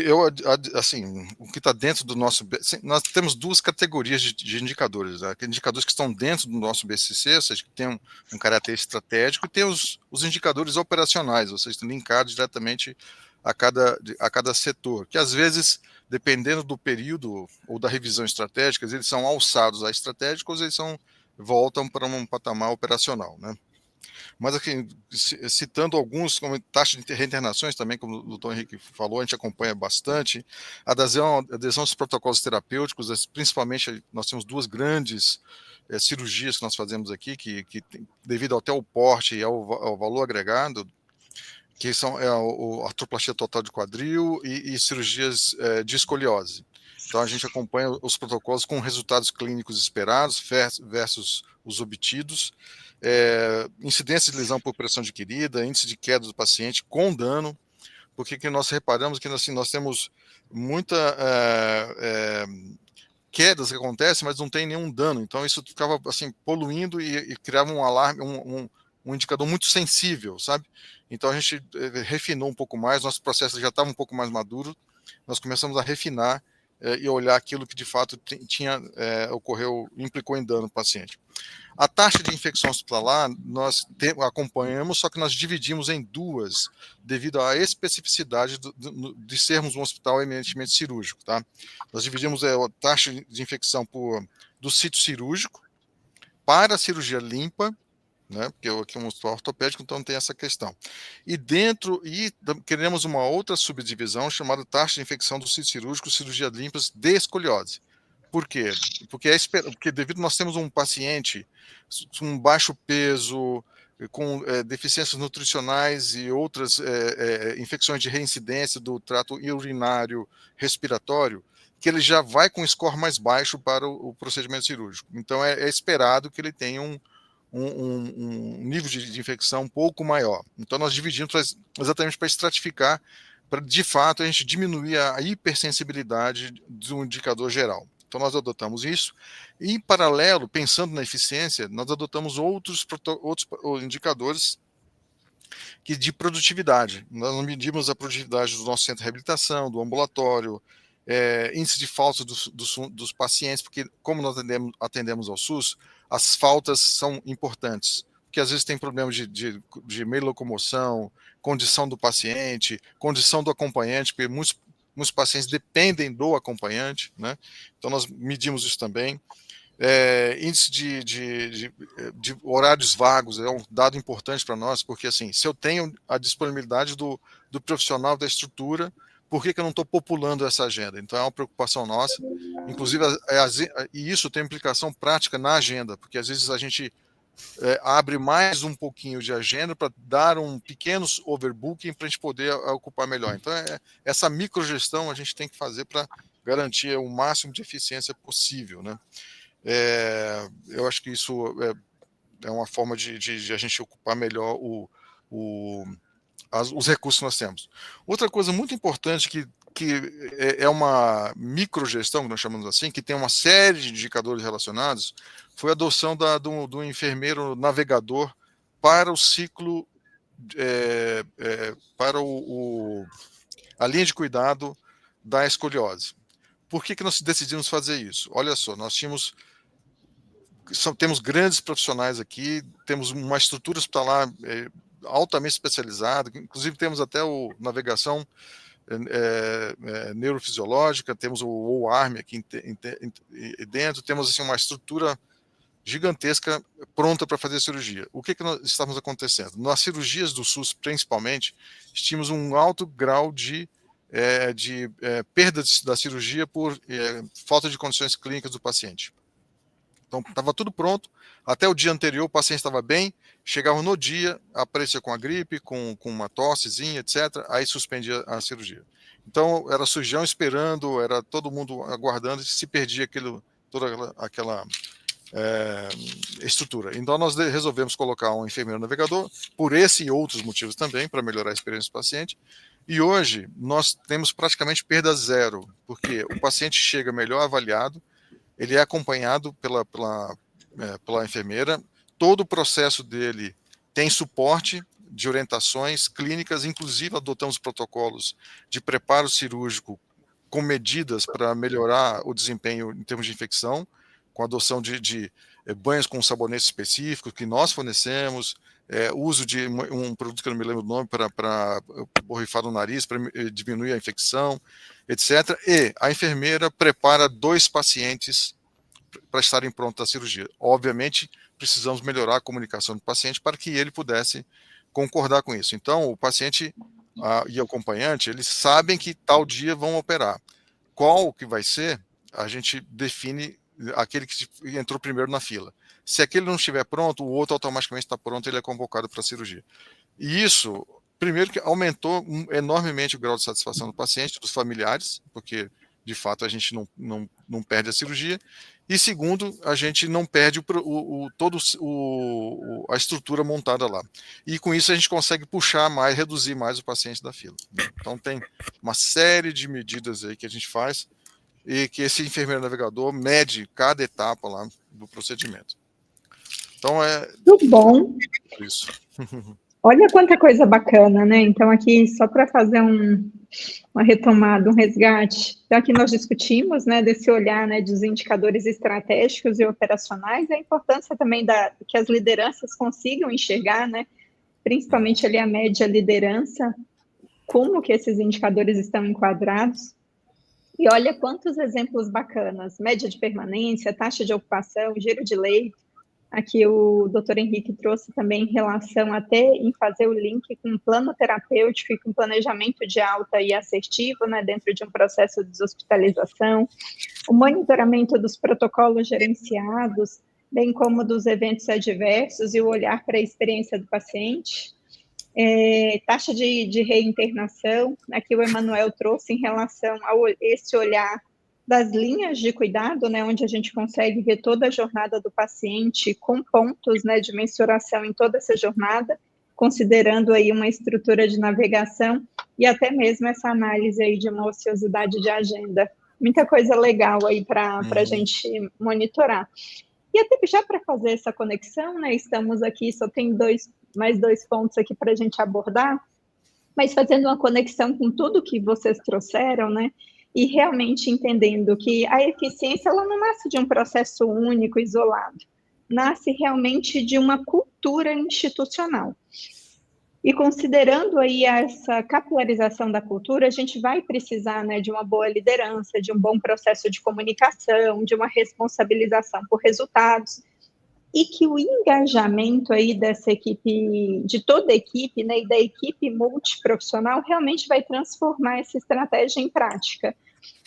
assim, o que está dentro do nosso... Nós temos 2 categorias de indicadores, né? Indicadores que estão dentro do nosso BCC, ou seja, que tem um caráter estratégico, e tem os indicadores operacionais, ou seja, estão linkados diretamente a cada setor, que às vezes, dependendo do período ou da revisão estratégica, eles são alçados a estratégicos, eles voltam para um patamar operacional, né? Mas aqui, citando alguns, como taxa de reinternações também, como o doutor Henrique falou, a gente acompanha bastante, adesão aos protocolos terapêuticos, principalmente nós temos 2 grandes cirurgias que nós fazemos aqui, que devido até ao porte e ao valor agregado, que são a artroplastia total de quadril e cirurgias de escoliose. Então, a gente acompanha os protocolos com resultados clínicos esperados versus os obtidos, incidência de lesão por pressão adquirida, índice de queda do paciente com dano, porque que nós reparamos que assim, nós temos muita quedas que acontecem, mas não tem nenhum dano. Então, isso ficava assim, poluindo e criava um alarme, um indicador muito sensível, sabe? Então, a gente refinou um pouco mais, nosso processo já estava um pouco mais maduro, nós começamos a refinar e olhar aquilo que de fato implicou em dano no paciente. A taxa de infecção hospitalar nós acompanhamos, só que nós dividimos em duas, devido à especificidade de sermos um hospital eminentemente cirúrgico. Tá? Nós dividimos a taxa de infecção do sítio cirúrgico para a cirurgia limpa, né? Porque aqui é um hospital ortopédico, então tem essa questão. E queremos uma outra subdivisão chamada taxa de infecção do sítio cirúrgico, cirurgia limpas de escoliose. Por quê? Porque devido nós temos um paciente com baixo peso, com deficiências nutricionais e outras infecções de reincidência do trato urinário, respiratório, que ele já vai com score mais baixo para o procedimento cirúrgico. Então é esperado que ele tenha um nível de infecção um pouco maior. Então nós dividimos exatamente para estratificar, para de fato a gente diminuir a hipersensibilidade do indicador geral. Então nós adotamos isso, e em paralelo, pensando na eficiência, nós adotamos outros indicadores de produtividade. Nós medimos a produtividade do nosso centro de reabilitação, do ambulatório, índice de falta dos pacientes, porque como nós atendemos ao SUS, as faltas são importantes, porque às vezes tem problemas de meio de locomoção, condição do paciente, condição do acompanhante, porque muitos pacientes dependem do acompanhante, né? Então nós medimos isso também. Índice de horários vagos é um dado importante para nós, porque assim, se eu tenho a disponibilidade do profissional da estrutura, por que eu não estou populando essa agenda? Então é uma preocupação nossa, inclusive, e isso tem implicação prática na agenda, porque às vezes a gente abre mais um pouquinho de agenda para dar um pequeno overbooking para a gente poder ocupar melhor. Então essa microgestão a gente tem que fazer para garantir o máximo de eficiência possível, né? Eu acho que isso é uma forma de a gente ocupar melhor os recursos que nós temos. Outra coisa muito importante que é uma microgestão, que nós chamamos assim, que tem uma série de indicadores relacionados, foi a adoção do enfermeiro navegador para o ciclo, para a linha de cuidado da escoliose. Por que nós decidimos fazer isso? Olha só, nós temos grandes profissionais aqui, temos uma estrutura hospitalar altamente especializada, inclusive temos até o navegação neurofisiológica, temos o OARM aqui dentro, temos assim, uma estrutura gigantesca pronta para fazer cirurgia. O que nós estamos acontecendo? Nas cirurgias do SUS, principalmente, tínhamos um alto grau de perda da cirurgia por falta de condições clínicas do paciente. Então, estava tudo pronto, até o dia anterior o paciente estava bem, chegava no dia, aparecia com a gripe, com uma tossezinha, etc., aí suspendia a cirurgia. Então, era sujão esperando, era todo mundo aguardando, e se perdia toda aquela estrutura. Então, nós resolvemos colocar um enfermeiro navegador, por esse e outros motivos também, para melhorar a experiência do paciente, e hoje nós temos praticamente perda zero, porque o paciente chega melhor avaliado, ele é acompanhado pela enfermeira, todo o processo dele tem suporte de orientações clínicas, inclusive adotamos protocolos de preparo cirúrgico com medidas para melhorar o desempenho em termos de infecção, com a adoção de banhos com sabonete específico que nós fornecemos, uso de um produto que eu não me lembro o nome para borrifar no nariz, para diminuir a infecção, etc. E a enfermeira prepara 2 pacientes para estarem prontos à cirurgia. Obviamente, precisamos melhorar a comunicação do paciente para que ele pudesse concordar com isso. Então, o paciente e o acompanhante, eles sabem que tal dia vão operar. Qual que vai ser, a gente define aquele que entrou primeiro na fila. Se aquele não estiver pronto, o outro automaticamente está pronto, ele é convocado para a cirurgia. E isso, primeiro, que aumentou enormemente o grau de satisfação do paciente, dos familiares, porque, de fato, a gente não perde a cirurgia. E, segundo, a gente não perde a estrutura montada lá. E, com isso, a gente consegue reduzir mais o paciente da fila. Então, tem uma série de medidas aí que a gente faz e que esse enfermeiro navegador mede cada etapa lá do procedimento. Então, muito bom. Isso. Olha quanta coisa bacana, né? Então, aqui, só para fazer uma retomada, um resgate, então, aqui nós discutimos, né, desse olhar, né, dos indicadores estratégicos e operacionais, a importância também que as lideranças consigam enxergar, né, principalmente ali a média liderança, como que esses indicadores estão enquadrados. E olha quantos exemplos bacanas, média de permanência, taxa de ocupação, giro de leito. Aqui o doutor Henrique trouxe também em relação até em fazer o link com um plano terapêutico e com planejamento de alta e assertivo, né, dentro de um processo de deshospitalização, o monitoramento dos protocolos gerenciados, bem como dos eventos adversos e o olhar para a experiência do paciente. Taxa de reinternação, aqui o Emanuel trouxe em relação a esse olhar das linhas de cuidado, né, onde a gente consegue ver toda a jornada do paciente com pontos, né, de mensuração em toda essa jornada, considerando aí uma estrutura de navegação e até mesmo essa análise aí de uma ociosidade de agenda. Muita coisa legal aí para a gente monitorar. E até já para fazer essa conexão, né, estamos aqui, só tem mais dois pontos aqui para a gente abordar, mas fazendo uma conexão com tudo que vocês trouxeram, né, e realmente entendendo que a eficiência ela não nasce de um processo único, isolado, nasce realmente de uma cultura institucional. E considerando aí essa capilarização da cultura, a gente vai precisar, né, de uma boa liderança, de um bom processo de comunicação, de uma responsabilização por resultados, e que o engajamento aí dessa equipe, de toda a equipe, né, e da equipe multiprofissional, realmente vai transformar essa estratégia em prática.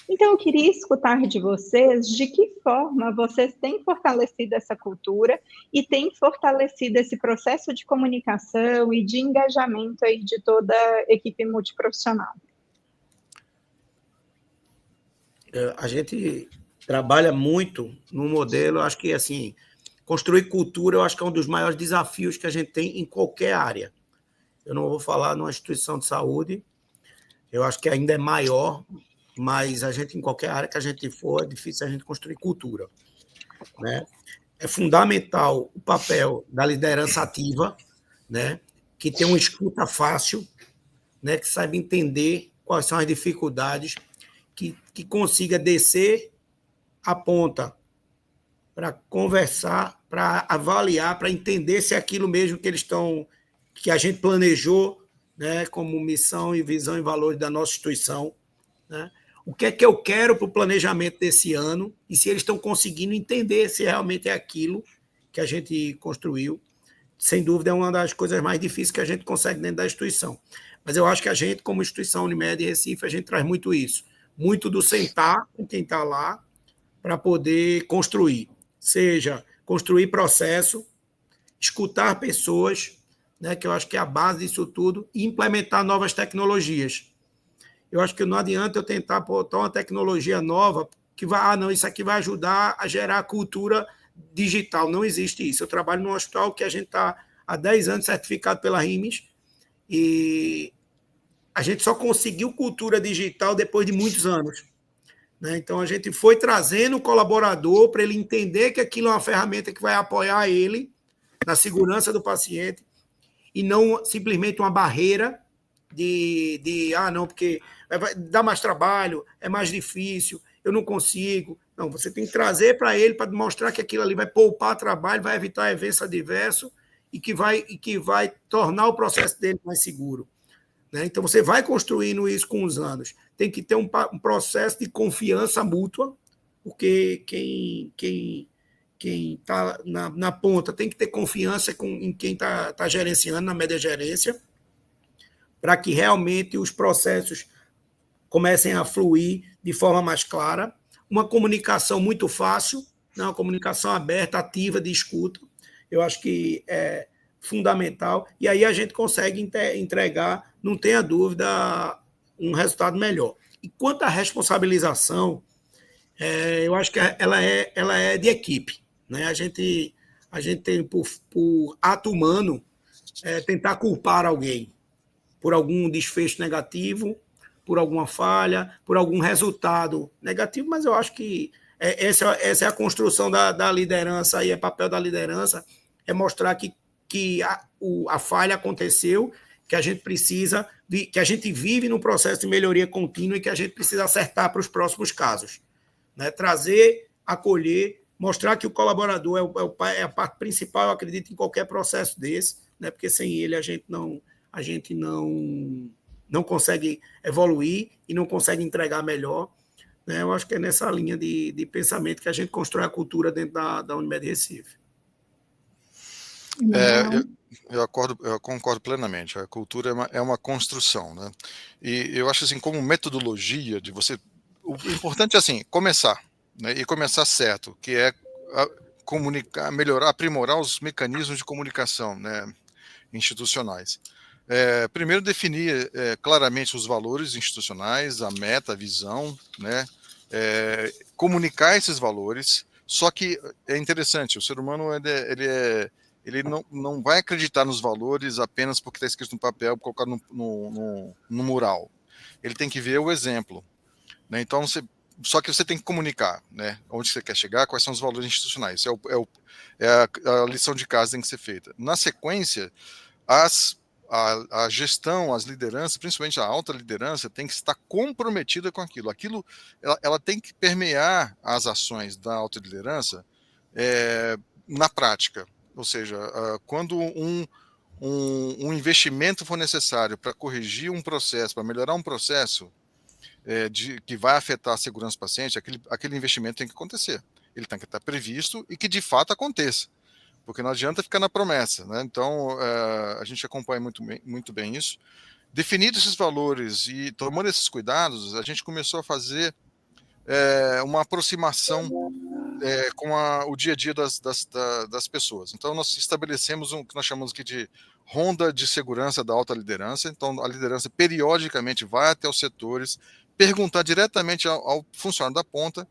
Então, eu queria escutar de vocês de que forma vocês têm fortalecido essa cultura e têm fortalecido esse processo de comunicação e de engajamento aí de toda a equipe multiprofissional. A gente trabalha muito no modelo, acho que assim, construir cultura, eu acho que é um dos maiores desafios que a gente tem em qualquer área. Eu não vou falar numa instituição de saúde, eu acho que ainda é maior, mas a gente, em qualquer área que a gente for, é difícil a gente construir cultura, né? É fundamental o papel da liderança ativa, né? Que tem uma escuta fácil, né? Que saiba entender quais são as dificuldades, que consiga descer a ponta para conversar, para avaliar, para entender se é aquilo mesmo que a gente planejou, né? Como missão e visão e valores da nossa instituição, né? O que é que eu quero para o planejamento desse ano e se eles estão conseguindo entender se realmente é aquilo que a gente construiu. Sem dúvida, é uma das coisas mais difíceis que a gente consegue dentro da instituição. Mas eu acho que a gente, como instituição Unimed e Recife, a gente traz muito isso. Muito do sentar com quem está lá para poder construir. Seja construir processo, escutar pessoas, né, que eu acho que é a base disso tudo, e implementar novas tecnologias. Eu acho que não adianta eu tentar botar uma tecnologia nova que vai, não, isso aqui vai ajudar a gerar cultura digital. Não existe isso. Eu trabalho num hospital que a gente está há 10 anos certificado pela RIMES e a gente só conseguiu cultura digital depois de muitos anos, né? Então, a gente foi trazendo o colaborador para ele entender que aquilo é uma ferramenta que vai apoiar ele na segurança do paciente e não simplesmente uma barreira não, porque vai dar mais trabalho, é mais difícil, eu não consigo. Não, você tem que trazer para ele para demonstrar que aquilo ali vai poupar trabalho, vai evitar eventos adversos e que vai tornar o processo dele mais seguro, né? Então, você vai construindo isso com os anos. Tem que ter um processo de confiança mútua, porque quem está na ponta tem que ter confiança em quem está gerenciando, na média gerência, para que realmente os processos comecem a fluir de forma mais clara. Uma comunicação muito fácil, né? Uma comunicação aberta, ativa, de escuta. Eu acho que é fundamental. E aí a gente consegue entregar, não tenha dúvida, um resultado melhor. E quanto à responsabilização, eu acho que ela é de equipe, né? A gente tem, por ato humano, tentar culpar alguém por algum desfecho negativo, por alguma falha, por algum resultado negativo, mas eu acho que essa é a construção da liderança, e é papel da liderança, é mostrar que que a falha aconteceu, que a gente precisa, que a gente vive num processo de melhoria contínua e que a gente precisa acertar para os próximos casos. Né? Trazer, acolher, mostrar que o colaborador é a parte principal, eu acredito, em qualquer processo desse, né? Porque sem ele a gente não consegue evoluir e não consegue entregar melhor. Né? Eu acho que é nessa linha de pensamento que a gente constrói a cultura dentro da Unimed Recife. Eu concordo plenamente. A cultura é uma construção, né? E eu acho assim, como metodologia de você, o importante é assim, começar, né? E começar certo, que é comunicar, melhorar, aprimorar os mecanismos de comunicação, né, institucionais. Primeiro definir claramente os valores institucionais, a meta, a visão, né? Comunicar esses valores. Só que é interessante, o ser humano ele não vai acreditar nos valores apenas porque está escrito no papel, colocado no mural. Ele tem que ver o exemplo, né? Então, só que você tem que comunicar, né? Onde você quer chegar, quais são os valores institucionais. A lição de casa que tem que ser feita. Na sequência, a gestão, as lideranças, principalmente a alta liderança, tem que estar comprometida com aquilo. Ela tem que permear as ações da alta liderança na prática. Ou seja, quando um investimento for necessário para corrigir um processo, para melhorar um processo que vai afetar a segurança do paciente, aquele investimento tem que acontecer. Ele tem que estar previsto e que de fato aconteça. Porque não adianta ficar na promessa, né? Então, a gente acompanha muito bem isso. Definidos esses valores e tomando esses cuidados, a gente começou a fazer uma aproximação com o dia a dia das pessoas. Então, nós estabelecemos o que nós chamamos aqui de ronda de segurança da alta liderança. Então, a liderança periodicamente vai até os setores, perguntar diretamente ao funcionário da ponta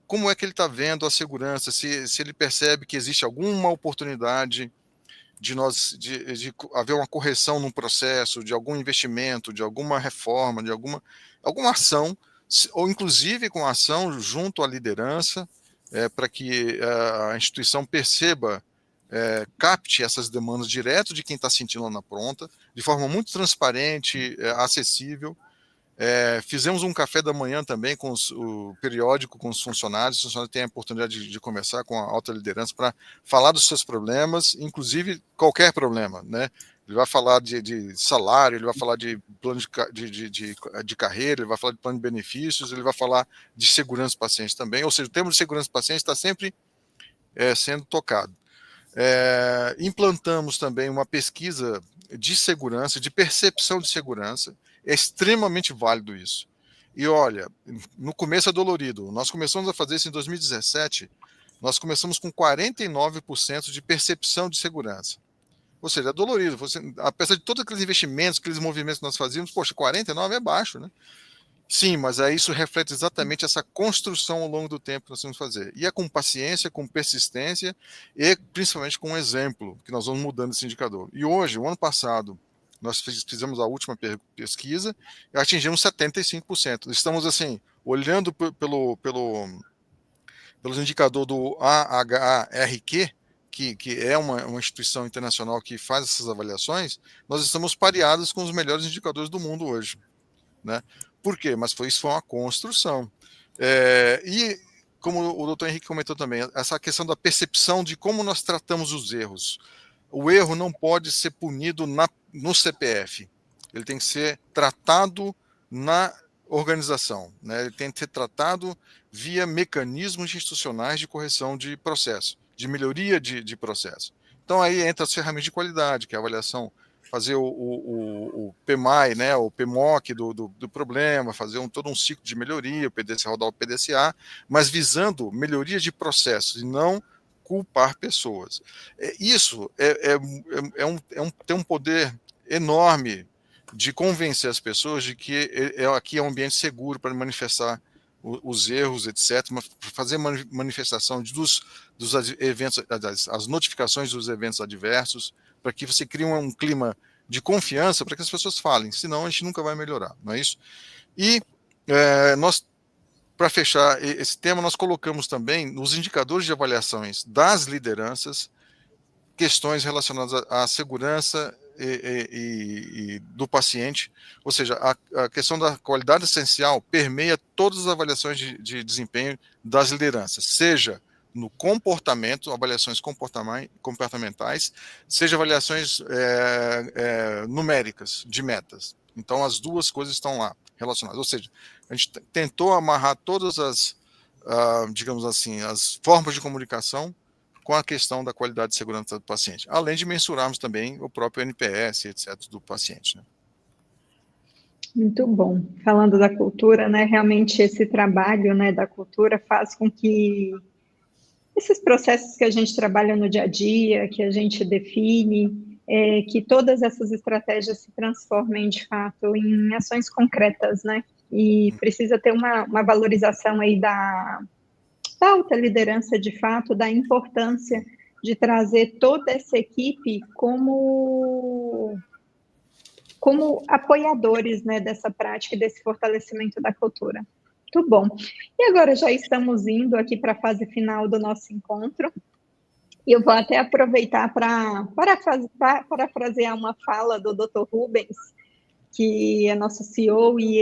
como é que ele está vendo a segurança, se ele percebe que existe alguma oportunidade de haver uma correção num processo, de algum investimento, de alguma reforma, de alguma ação, ou inclusive com ação junto à liderança, para que a instituição perceba, capte essas demandas direto de quem está sentindo lá na ponta, de forma muito transparente, acessível. Fizemos um café da manhã também o periódico com os funcionários têm a oportunidade de conversar com a alta liderança para falar dos seus problemas, inclusive qualquer problema, né? Ele vai falar de salário, ele vai falar de plano de carreira, ele vai falar de plano de benefícios, ele vai falar de segurança do paciente também, ou seja, o tema de segurança do paciente está sempre sendo tocado. Implantamos também uma pesquisa de segurança, de percepção de segurança. É extremamente válido isso. E olha, no começo é dolorido. Nós começamos a fazer isso em 2017, nós começamos com 49% de percepção de segurança. Ou seja, é dolorido. Apesar de todos aqueles investimentos, aqueles movimentos que nós fazíamos, poxa, 49 é baixo, né? Sim, mas aí isso reflete exatamente essa construção ao longo do tempo que nós temos que fazer. E é com paciência, com persistência e principalmente com um exemplo, que nós vamos mudando esse indicador. E hoje, o ano passado, nós fizemos a última pesquisa e atingimos 75%. Estamos, assim, olhando pelos indicadores do AHRQ, que é uma instituição internacional que faz essas avaliações, nós estamos pareados com os melhores indicadores do mundo hoje, né? Por quê? Mas isso foi uma construção. E, como o doutor Henrique comentou também, essa questão da percepção de como nós tratamos os erros. O erro não pode ser punido no CPF. Ele tem que ser tratado na organização, né? Ele tem que ser tratado via mecanismos institucionais de correção de processo, de melhoria de processo. Então, aí entra as ferramentas de qualidade, que é a avaliação, fazer o PMI, né, o PMOC do problema, fazer todo um ciclo de melhoria, rodar o PDCA, mas visando melhoria de processos e não culpar pessoas. Isso tem um poder enorme de convencer as pessoas de que aqui é um ambiente seguro para manifestar os erros, etc., fazer manifestação dos eventos, as notificações dos eventos adversos, para que você crie um clima de confiança para que as pessoas falem, senão a gente nunca vai melhorar, não é isso? E nós, para fechar esse tema, nós colocamos também nos indicadores de avaliações das lideranças questões relacionadas à segurança do paciente, ou seja, a questão da qualidade essencial permeia todas as avaliações de desempenho das lideranças, seja no comportamento, avaliações comportamentais, seja avaliações numéricas, de metas. Então, as duas coisas estão lá relacionadas, ou seja, a gente tentou amarrar todas as, digamos assim, as formas de comunicação com a questão da qualidade e segurança do paciente, além de mensurarmos também o próprio NPS, etc., do paciente, né? Muito bom. Falando da cultura, né, realmente esse trabalho, né, da cultura faz com que esses processos que a gente trabalha no dia a dia, que a gente define, que todas essas estratégias se transformem, de fato, em ações concretas, né? E precisa ter uma valorização aí da alta liderança, de fato, da importância de trazer toda essa equipe como apoiadores, né, dessa prática e desse fortalecimento da cultura. Muito bom. E agora já estamos indo aqui para a fase final do nosso encontro. E eu vou até aproveitar para parafrasear uma fala do Dr. Rubens, que é nosso CEO, e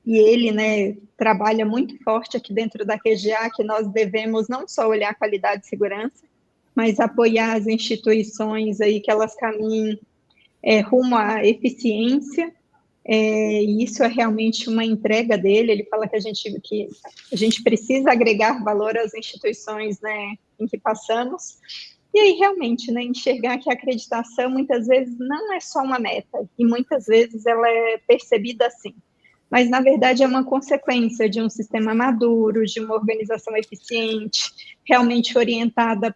ele, né, trabalha muito forte aqui dentro da QGA, que nós devemos não só olhar qualidade e segurança, mas apoiar as instituições aí que elas caminhem rumo à eficiência, e isso é realmente uma entrega dele. Ele fala que a gente precisa agregar valor às instituições, né, em que passamos, e aí realmente, né, enxergar que a acreditação muitas vezes não é só uma meta, e muitas vezes ela é percebida assim, mas na verdade é uma consequência de um sistema maduro, de uma organização eficiente, realmente orientada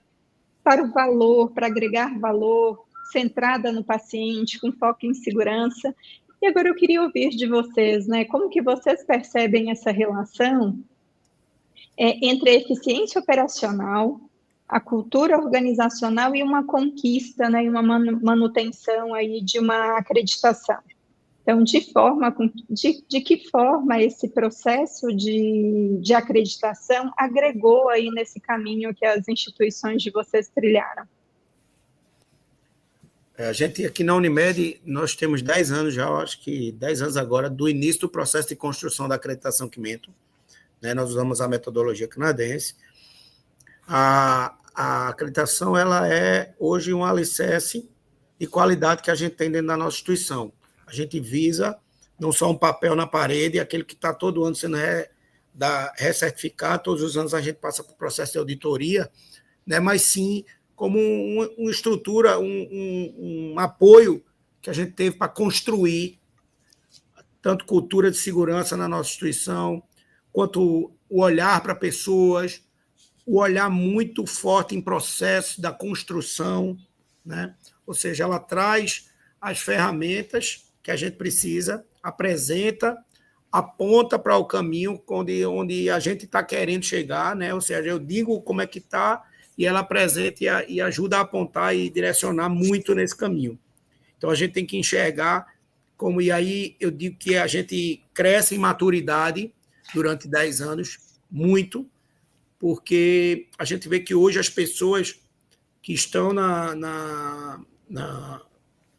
para o valor, para agregar valor, centrada no paciente, com foco em segurança. E agora eu queria ouvir de vocês, né, como que vocês percebem essa relação entre a eficiência operacional, a cultura organizacional e uma conquista, né, e uma manutenção aí de uma acreditação. Então, de que forma esse processo de acreditação agregou aí nesse caminho que as instituições de vocês trilharam? A gente aqui na Unimed, nós temos 10 anos já, eu acho que 10 anos agora, do início do processo de construção da acreditação Quimento, né? Nós usamos a metodologia canadense. A acreditação, ela é hoje um alicerce de qualidade que a gente tem dentro da nossa instituição. A gente visa não só um papel na parede, aquele que está todo ano sendo recertificado, todos os anos a gente passa por processo de auditoria, né? Mas sim como uma estrutura, um apoio que a gente teve para construir tanto cultura de segurança na nossa instituição, quanto o olhar para pessoas, o olhar muito forte em processo da construção, né? Ou seja, ela traz as ferramentas que a gente precisa, apresenta, aponta para o caminho onde a gente está querendo chegar, né? Ou seja, eu digo como é que está, e ela apresenta e ajuda a apontar e direcionar muito nesse caminho. Então, a gente tem que enxergar como, e aí eu digo que a gente cresce em maturidade durante 10 anos, muito, porque a gente vê que hoje as pessoas que estão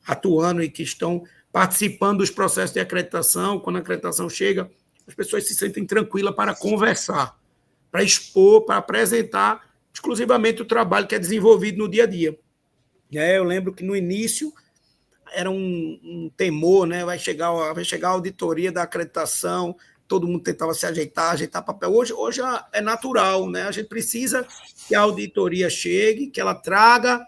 atuando e que estão participando dos processos de acreditação, quando a acreditação chega, as pessoas se sentem tranquilas para conversar, para expor, para apresentar exclusivamente o trabalho que é desenvolvido no dia a dia. Eu lembro que no início era um temor, né? Vai chegar a auditoria da acreditação, todo mundo tentava se ajeitar papel. Hoje é natural, né? A gente precisa que a auditoria chegue, que ela traga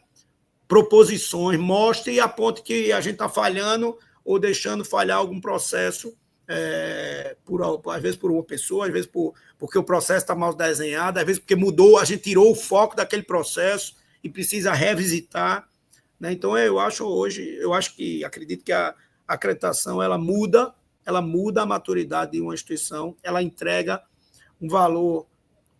proposições, mostre e aponte que a gente está falhando ou deixando falhar algum processo, às vezes por uma pessoa, às vezes porque o processo está mal desenhado, às vezes porque mudou, a gente tirou o foco daquele processo e precisa revisitar, né? Então, acredito que a acreditação ela muda a maturidade de uma instituição, ela entrega um valor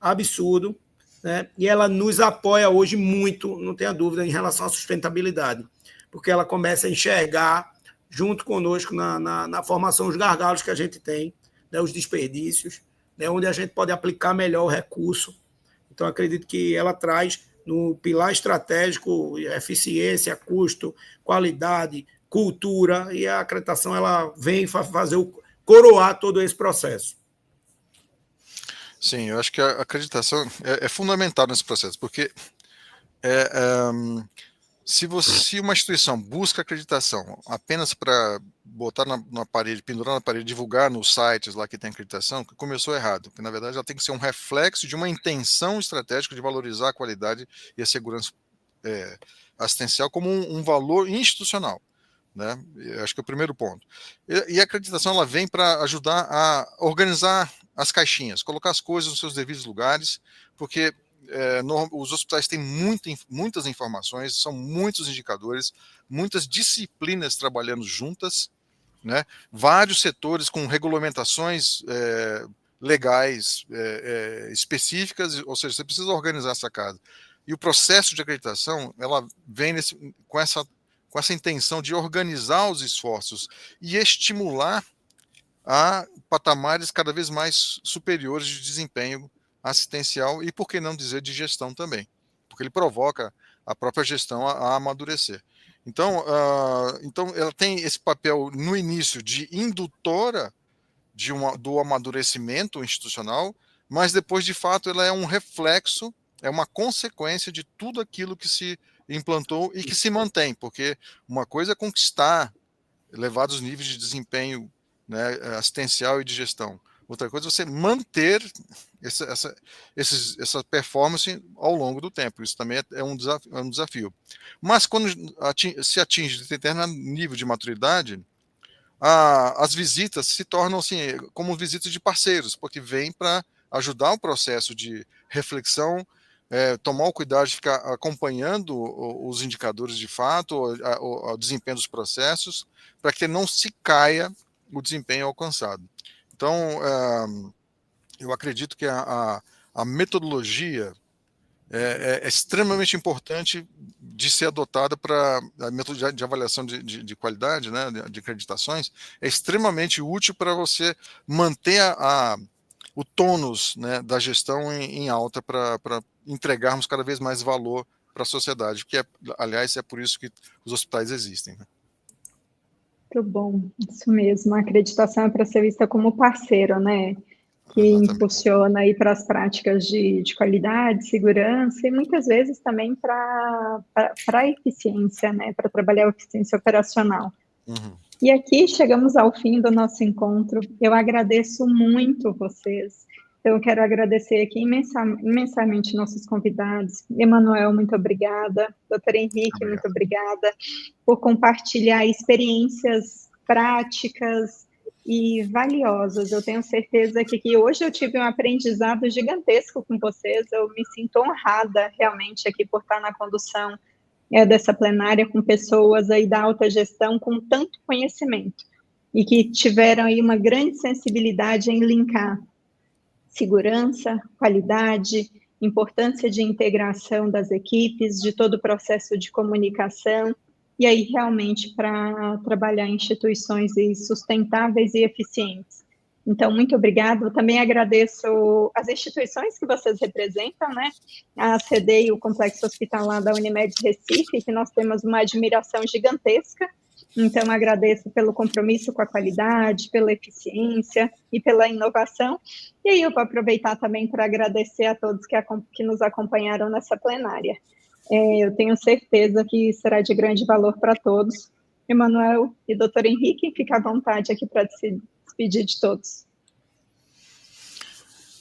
absurdo, né? E ela nos apoia hoje muito, não tenha dúvida, em relação à sustentabilidade, porque ela começa a enxergar junto conosco na formação os gargalos que a gente tem, né, os desperdícios, né, onde a gente pode aplicar melhor o recurso. Então, acredito que ela traz no pilar estratégico, eficiência, custo, qualidade, cultura, e a acreditação ela vem fazer coroar todo esse processo. Sim, eu acho que a acreditação é fundamental nesse processo, porque se uma instituição busca acreditação apenas para botar na parede, pendurar na parede, divulgar nos sites lá que tem acreditação, começou errado, porque na verdade ela tem que ser um reflexo de uma intenção estratégica de valorizar a qualidade e a segurança assistencial como um valor institucional, né? Eu acho que é o primeiro ponto. E a acreditação ela vem para ajudar a organizar as caixinhas, colocar as coisas nos seus devidos lugares, porque os hospitais têm muitas informações, são muitos indicadores, muitas disciplinas trabalhando juntas, né? Vários setores com regulamentações legais específicas, ou seja, você precisa organizar essa casa. E o processo de acreditação, ela vem com essa intenção de organizar os esforços e estimular a patamares cada vez mais superiores de desempenho assistencial e, por que não dizer, de gestão também, porque ele provoca a própria gestão a amadurecer. Então, ela tem esse papel no início de indutora do amadurecimento institucional, mas depois, de fato, ela é um reflexo, é uma consequência de tudo aquilo que se implantou e que se mantém, porque uma coisa é conquistar elevados níveis de desempenho, né, assistencial e de gestão. Outra coisa é você manter essa performance ao longo do tempo. Isso também é um desafio. Mas quando se atinge determinado nível de maturidade, as visitas se tornam assim, como visitas de parceiros, porque vêm para ajudar o processo de reflexão, tomar o cuidado de ficar acompanhando os indicadores de fato, o desempenho dos processos, para que não se caia o desempenho alcançado. Então, eu acredito que a metodologia é extremamente importante de ser adotada para a metodologia de avaliação de qualidade, né, de acreditações, é extremamente útil para você manter o tônus, né, da gestão em alta para entregarmos cada vez mais valor para a sociedade, que aliás, é por isso que os hospitais existem, né? Muito bom, isso mesmo. A acreditação é para ser vista como parceiro, né? Que Exatamente. impulsiona aí para as práticas de qualidade, segurança e muitas vezes também para a eficiência, né? Para trabalhar a eficiência operacional. Uhum. E aqui chegamos ao fim do nosso encontro. Eu agradeço muito vocês. Então, eu quero agradecer aqui imensamente nossos convidados. Emanuel, muito obrigada. Doutor Henrique, muito obrigada por compartilhar experiências práticas e valiosas. Eu tenho certeza que hoje eu tive um aprendizado gigantesco com vocês. Eu me sinto honrada realmente aqui por estar na condução dessa plenária com pessoas aí da alta gestão com tanto conhecimento e que tiveram aí uma grande sensibilidade em linkar segurança, qualidade, importância de integração das equipes, de todo o processo de comunicação, e aí realmente para trabalhar em instituições sustentáveis e eficientes. Então, muito obrigada. Eu também agradeço as instituições que vocês representam, né? A CD e o Complexo Hospitalar da Unimed Recife, que nós temos uma admiração gigantesca. Então, agradeço pelo compromisso com a qualidade, pela eficiência e pela inovação. E aí eu vou aproveitar também para agradecer a todos que nos acompanharam nessa plenária. Eu tenho certeza que será de grande valor para todos. Emanuel e doutor Henrique, fica à vontade aqui para se despedir de todos.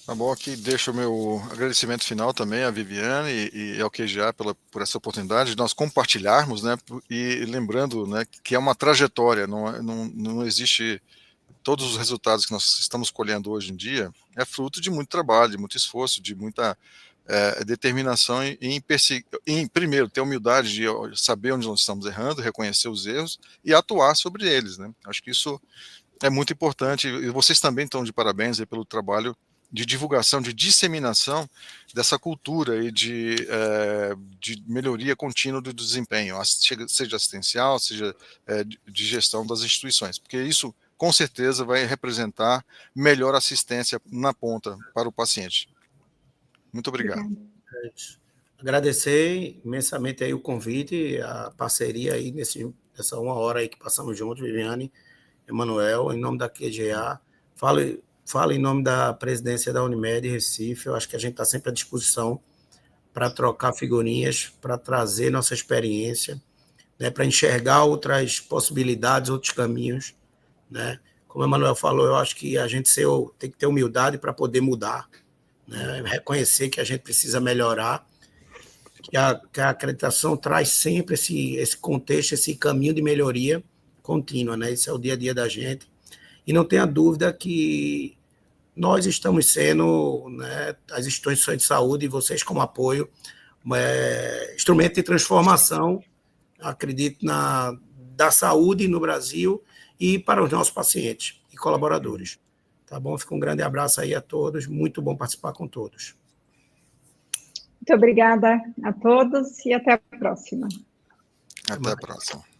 Tá bom, aqui deixo o meu agradecimento final também à Viviane e ao QGA por essa oportunidade de nós compartilharmos, né, e lembrando, né, que é uma trajetória, não existe todos os resultados que nós estamos colhendo hoje em dia, é fruto de muito trabalho, de muito esforço, de muita determinação em primeiro, ter humildade de saber onde nós estamos errando, reconhecer os erros e atuar sobre eles, né? Acho que isso é muito importante e vocês também estão de parabéns aí pelo trabalho de divulgação, de disseminação dessa cultura e de melhoria contínua do desempenho, seja assistencial, seja de gestão das instituições, porque isso com certeza vai representar melhor assistência na ponta para o paciente. Muito obrigado. Obrigada. Agradecer imensamente aí o convite, a parceria aí nessa 1 hora aí que passamos juntos, Viviane, Emanuel, em nome da QGA. Falo em nome da presidência da Unimed Recife. Eu acho que a gente está sempre à disposição para trocar figurinhas, para trazer nossa experiência, né, para enxergar outras possibilidades, outros caminhos, né? Como o Emanuel falou, eu acho que a gente tem que ter humildade para poder mudar, né? Reconhecer que a gente precisa melhorar, que a acreditação traz sempre esse contexto, esse caminho de melhoria contínua, né? Esse é o dia a dia da gente. E não tenha dúvida que nós estamos sendo, né, as instituições de saúde e vocês como apoio, instrumento de transformação, acredito, da saúde no Brasil e para os nossos pacientes e colaboradores. Tá bom? Fica um grande abraço aí a todos, muito bom participar com todos. Muito obrigada a todos e até a próxima. Até a próxima.